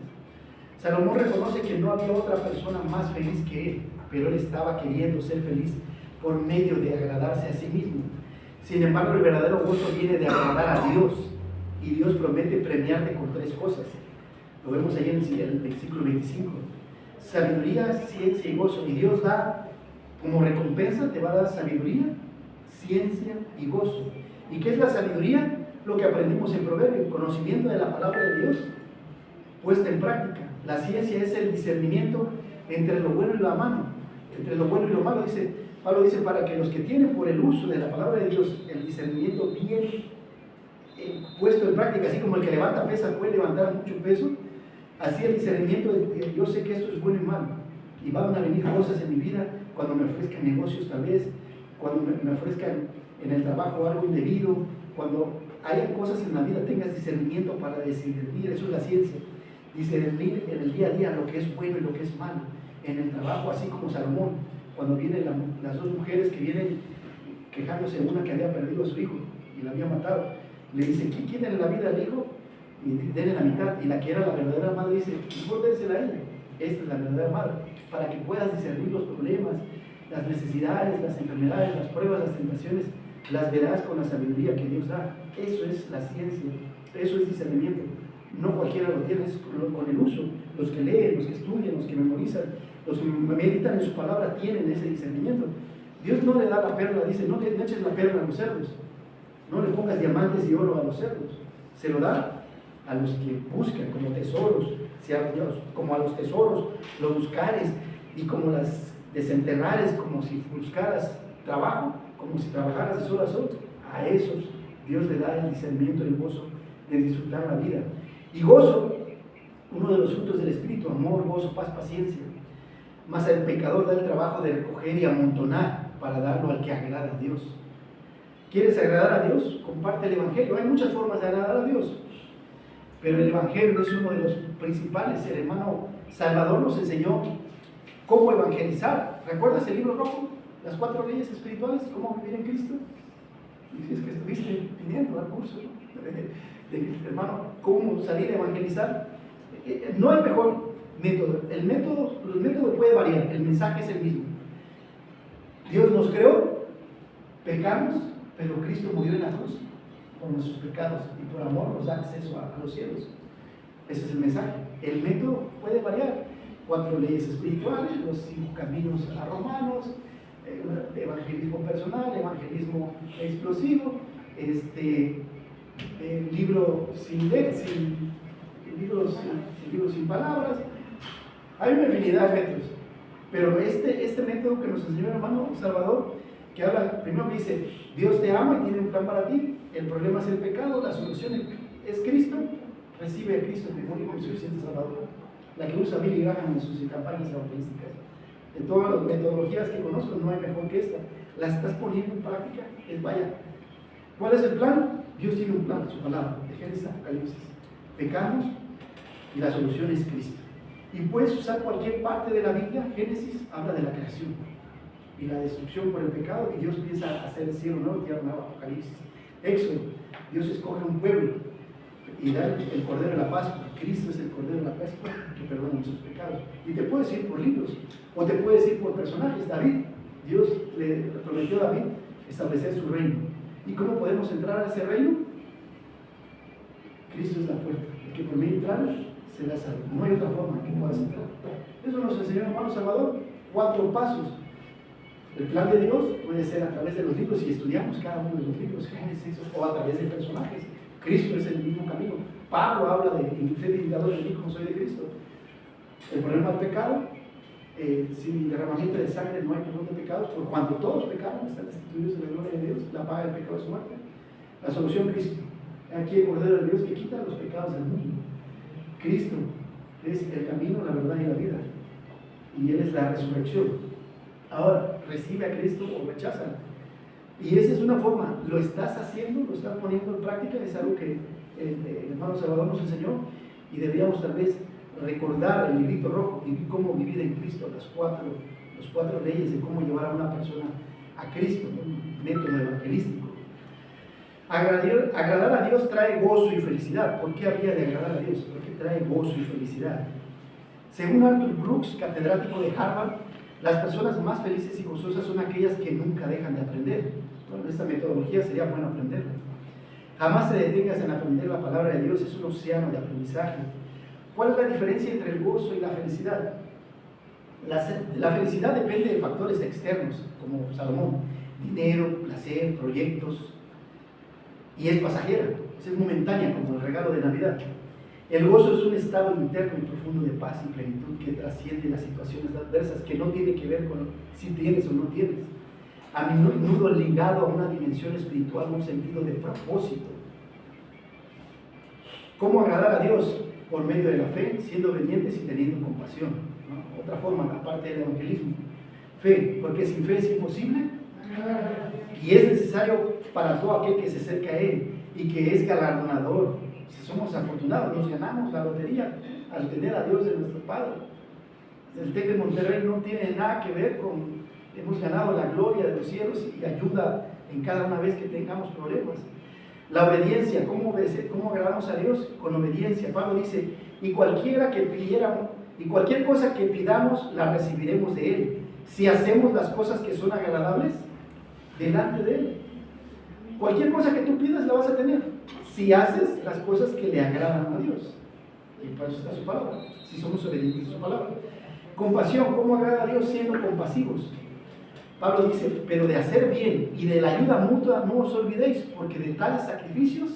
Salomón reconoce que no había otra persona más feliz que él, pero él estaba queriendo ser feliz por medio de agradarse a sí mismo. Sin embargo, el verdadero gozo viene de agradar a Dios, y Dios promete premiarte con 3 cosas. Lo vemos ahí en el versículo 25. Sabiduría, ciencia y gozo. Y Dios da como recompensa, te va a dar sabiduría, ciencia y gozo. ¿Y qué es la sabiduría? Lo que aprendimos en Proverbios, conocimiento de la palabra de Dios puesta en práctica. La ciencia es el discernimiento entre lo bueno y lo malo, entre lo bueno y lo malo. Pablo dice, para que los que tienen por el uso de la palabra de Dios el discernimiento bien puesto en práctica, así como el que levanta pesas puede levantar mucho peso, así el discernimiento de yo sé que esto es bueno y malo, y van a venir cosas en mi vida cuando me ofrezcan negocios, tal vez cuando me ofrezcan en el trabajo algo indebido, cuando haya cosas en la vida tengas discernimiento para discernir, eso es la ciencia, discernir en el día a día lo que es bueno y lo que es malo, en el trabajo, así como Salomón, cuando vienen las dos mujeres que vienen quejándose, una que había perdido a su hijo y la había matado, le dice, quítenle la vida al hijo y denle la mitad, y la que era la verdadera madre dice, mejor dénsela a ella, esta es la verdadera madre, para que puedas discernir los problemas, las necesidades, las enfermedades, las pruebas, las tentaciones, las verás con la sabiduría que Dios da. Eso es la ciencia, eso es discernimiento. No cualquiera lo tiene, es con el uso. Los que leen, los que estudian, los que memorizan, los que meditan en su palabra tienen ese discernimiento. Dios no le da la perla, dice, no le eches la perla a los cerdos, no le pongas diamantes y oro a los cerdos. Se lo da a los que buscan como tesoros, como a los tesoros los buscares, y como las desenterrares, como si buscaras trabajo, como si trabajaras de sol a sol. A esos Dios le da el discernimiento y el gozo de disfrutar la vida. Y gozo, uno de los frutos del Espíritu, amor, gozo, paz, paciencia. Mas el pecador da el trabajo de recoger y amontonar para darlo al que agrada a Dios. ¿Quieres agradar a Dios? Comparte el Evangelio. Hay muchas formas de agradar a Dios, pero el Evangelio es uno de los principales. El hermano Salvador nos enseñó cómo evangelizar. ¿Recuerdas el libro rojo? Las 4 leyes espirituales, cómo vivir en Cristo. Y si es que estuviste pidiendo al curso de hermano, cómo salir a evangelizar. No hay mejor método. El método puede variar, el mensaje es el mismo. Dios nos creó, pecamos, pero Cristo murió en la cruz por nuestros pecados y por amor nos da acceso a los cielos. Ese es el mensaje. El método puede variar. 4 leyes espirituales, los 5 caminos a Romanos, evangelismo personal, evangelismo explosivo, libros sin palabras. Hay una infinidad de métodos, pero este método que nos enseñó el hermano Salvador, que habla, primero que dice, Dios te ama y tiene un plan para ti, el problema es el pecado, la solución es Cristo, recibe a Cristo como único y suficiente Salvador. La que usa Billy Graham en sus campañas evangelísticas. De todas las metodologías que conozco, no hay mejor que esta. La estás poniendo en práctica, vaya. ¿Cuál es el plan? Dios tiene un plan, su palabra, de Génesis a Apocalipsis. Pecamos y la solución es Cristo. Y puedes usar cualquier parte de la Biblia. Génesis habla de la creación y la destrucción por el pecado, y Dios piensa hacer el cielo nuevo y tierra nueva. Apocalipsis. Éxodo, Dios escoge un pueblo y da el Cordero de la Pascua. Cristo es el Cordero de la Pascua que perdona nuestros pecados. Y te puedes ir por libros, o te puedes ir por personajes. David, Dios le prometió a David establecer su reino. ¿Y cómo podemos entrar a ese reino? Cristo es la puerta. El que por mí entrar será salvo. No hay otra forma que puedas entrar. Eso nos enseñó el hermano Salvador. 4 pasos. El plan de Dios puede ser a través de los libros, y estudiamos cada uno de los libros, Génesis, o a través de personajes. Cristo es el mismo camino. Pablo habla de usted imitador de mí como soy de Cristo. El problema del pecado, sin derramamiento de sangre no hay perdón de pecados, por cuanto todos pecaron, están destituidos de la gloria de Dios. La paga del pecado es muerte. La solución, Cristo. Aquí el Cordero de Dios que quita los pecados del mundo. Cristo es el camino, la verdad y la vida, y Él es la resurrección. Ahora, recibe a Cristo o recházalo. Y esa es una forma. Lo estás haciendo, lo estás poniendo en práctica. Es algo que el hermano Salvador nos enseñó, y deberíamos tal vez recordar el librito rojo y cómo vivir en Cristo, las cuatro leyes de cómo llevar a una persona a Cristo, un método evangelístico. Agradar a Dios trae gozo y felicidad. ¿Por qué habría de agradar a Dios? Porque trae gozo y felicidad. Según Arthur Brooks, catedrático de Harvard, las personas más felices y gozosas son aquellas que nunca dejan de aprender. Bueno, esta metodología sería bueno aprenderla. Jamás te detengas en aprender la palabra de Dios, es un océano de aprendizaje. ¿Cuál es la diferencia entre el gozo y la felicidad? La felicidad depende de factores externos, como Salomón: dinero, placer, proyectos, y es pasajera, es momentánea, como el regalo de Navidad. El gozo es un estado interno y profundo de paz y plenitud que trasciende las situaciones adversas, que no tiene que ver con si tienes o no tienes. A menudo ligado a una dimensión espiritual, un sentido de propósito. ¿Cómo agradar a Dios? Por medio de la fe, siendo obedientes y teniendo compasión, ¿no? Otra forma, aparte del evangelismo. Fe, porque sin fe es imposible y es necesario para todo aquel que se acerca a Él y que es galardonador. Si somos afortunados, nos ganamos la lotería al tener a Dios de nuestro Padre. El TEC de Monterrey no tiene nada que ver con, hemos ganado la gloria de los cielos y ayuda en cada una vez que tengamos problemas. La obediencia, ¿cómo agradamos a Dios? Con obediencia. Pablo dice, y cualquier cosa que pidamos, la recibiremos de Él, si hacemos las cosas que son agradables delante de Él. Cualquier cosa que tú pidas la vas a tener, si haces las cosas que le agradan a Dios. Y para eso está su palabra, si somos obedientes a su palabra. Compasión, ¿cómo agrada a Dios? Siendo compasivos. Pablo dice, pero de hacer bien y de la ayuda mutua no os olvidéis, porque de tales sacrificios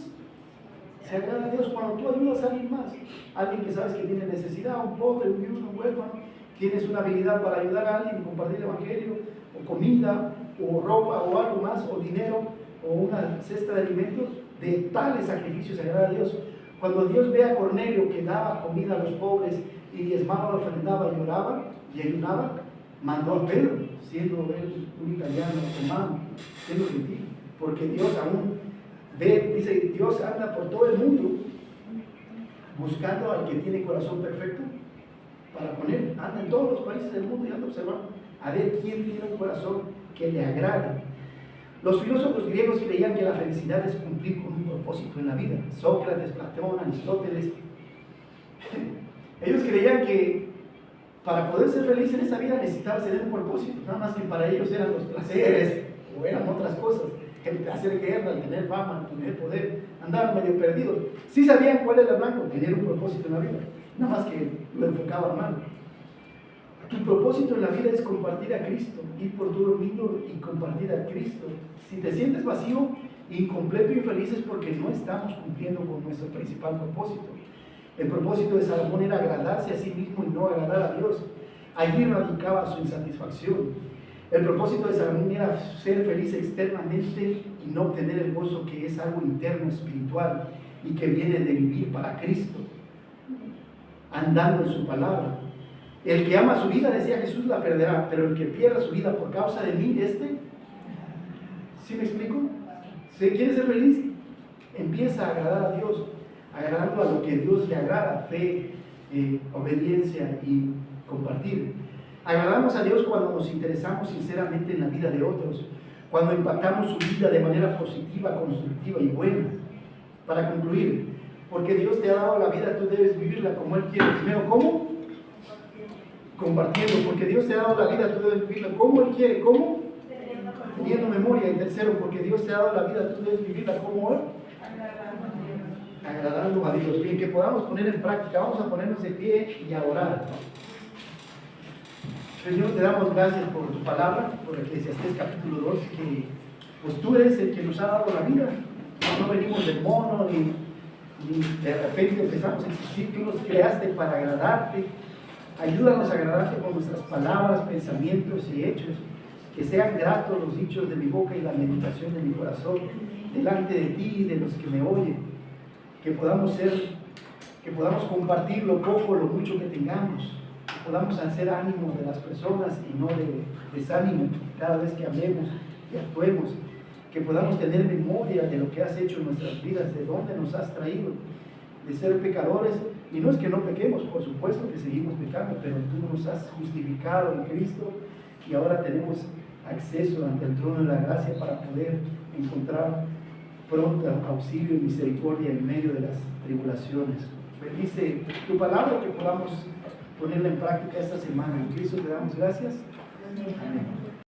se agrada a Dios. Cuando tú ayudas a alguien más, alguien que sabes que tiene necesidad, un pobre, un viudo, un huérfano, tienes una habilidad para ayudar a alguien y compartir el evangelio, o comida, o ropa, o algo más, o dinero, o una cesta de alimentos, de tales sacrificios se agrada a Dios. Cuando Dios ve a Cornelio que daba comida a los pobres y diezmaba, ofrendaba, lloraba y ayunaba, mandó a Pedro, siendo él un italiano romano, siendo gentil, porque Dios aún ve, dice, Dios anda por todo el mundo buscando al que tiene corazón perfecto para poner, anda en todos los países del mundo y anda observando a ver quién tiene un corazón que le agrade. Los filósofos griegos creían que la felicidad es cumplir con un propósito en la vida. Sócrates, Platón, Aristóteles, ellos creían que para poder ser feliz en esta vida necesitabas tener un propósito, nada más que para ellos eran los placeres o eran otras cosas, el hacer guerra, el tener fama, el tener poder, andaban medio perdidos. Sí sabían cuál era el blanco, tener un propósito en la vida, nada más que lo enfocaban mal. Tu propósito en la vida es compartir a Cristo, ir por todo el mundo y compartir a Cristo. Si te sientes vacío, incompleto y infeliz es porque no estamos cumpliendo con nuestro principal propósito. El propósito de Salomón era agradarse a sí mismo y no agradar a Dios. Allí radicaba su insatisfacción. El propósito de Salomón era ser feliz externamente y no obtener el gozo que es algo interno, espiritual y que viene de vivir para Cristo, andando en su palabra. El que ama su vida, decía Jesús, la perderá, pero el que pierda su vida por causa de mí, ¿sí me explico? Si quieres ser feliz, empieza a agradar a Dios, agradando a lo que Dios le agrada, fe, obediencia y compartir. Agradamos a Dios cuando nos interesamos sinceramente en la vida de otros, cuando impactamos su vida de manera positiva, constructiva y buena. Para concluir, porque Dios te ha dado la vida, tú debes vivirla como Él quiere. Primero, ¿cómo? Compartiendo. Porque Dios te ha dado la vida, tú debes vivirla como Él quiere. ¿Cómo? Teniendo memoria. Y tercero, porque Dios te ha dado la vida, tú debes vivirla como Él. Agradando a Dios. Bien, que podamos poner en práctica. Vamos a ponernos de pie y a orar. Señor, te damos gracias por tu palabra, por Eclesiastés capítulo 2, que pues tú eres el que nos ha dado la vida. No venimos del mono, ni de repente empezamos a existir. Tú nos creaste para agradarte. Ayúdanos a agradarte con nuestras palabras, pensamientos y hechos. Que sean gratos los dichos de mi boca y la meditación de mi corazón delante de ti y de los que me oyen. Que podamos compartir lo poco o lo mucho que tengamos. Que podamos hacer ánimo de las personas y no de desánimo cada vez que hablemos y actuemos. Que podamos tener memoria de lo que has hecho en nuestras vidas, de dónde nos has traído, de ser pecadores. Y no es que no pequemos, por supuesto que seguimos pecando, pero tú nos has justificado en Cristo y ahora tenemos acceso ante el trono de la gracia para poder encontrar pronto auxilio y misericordia en medio de las tribulaciones. Bendice tu palabra, que podamos ponerla en práctica esta semana. En Cristo te damos gracias. Amén.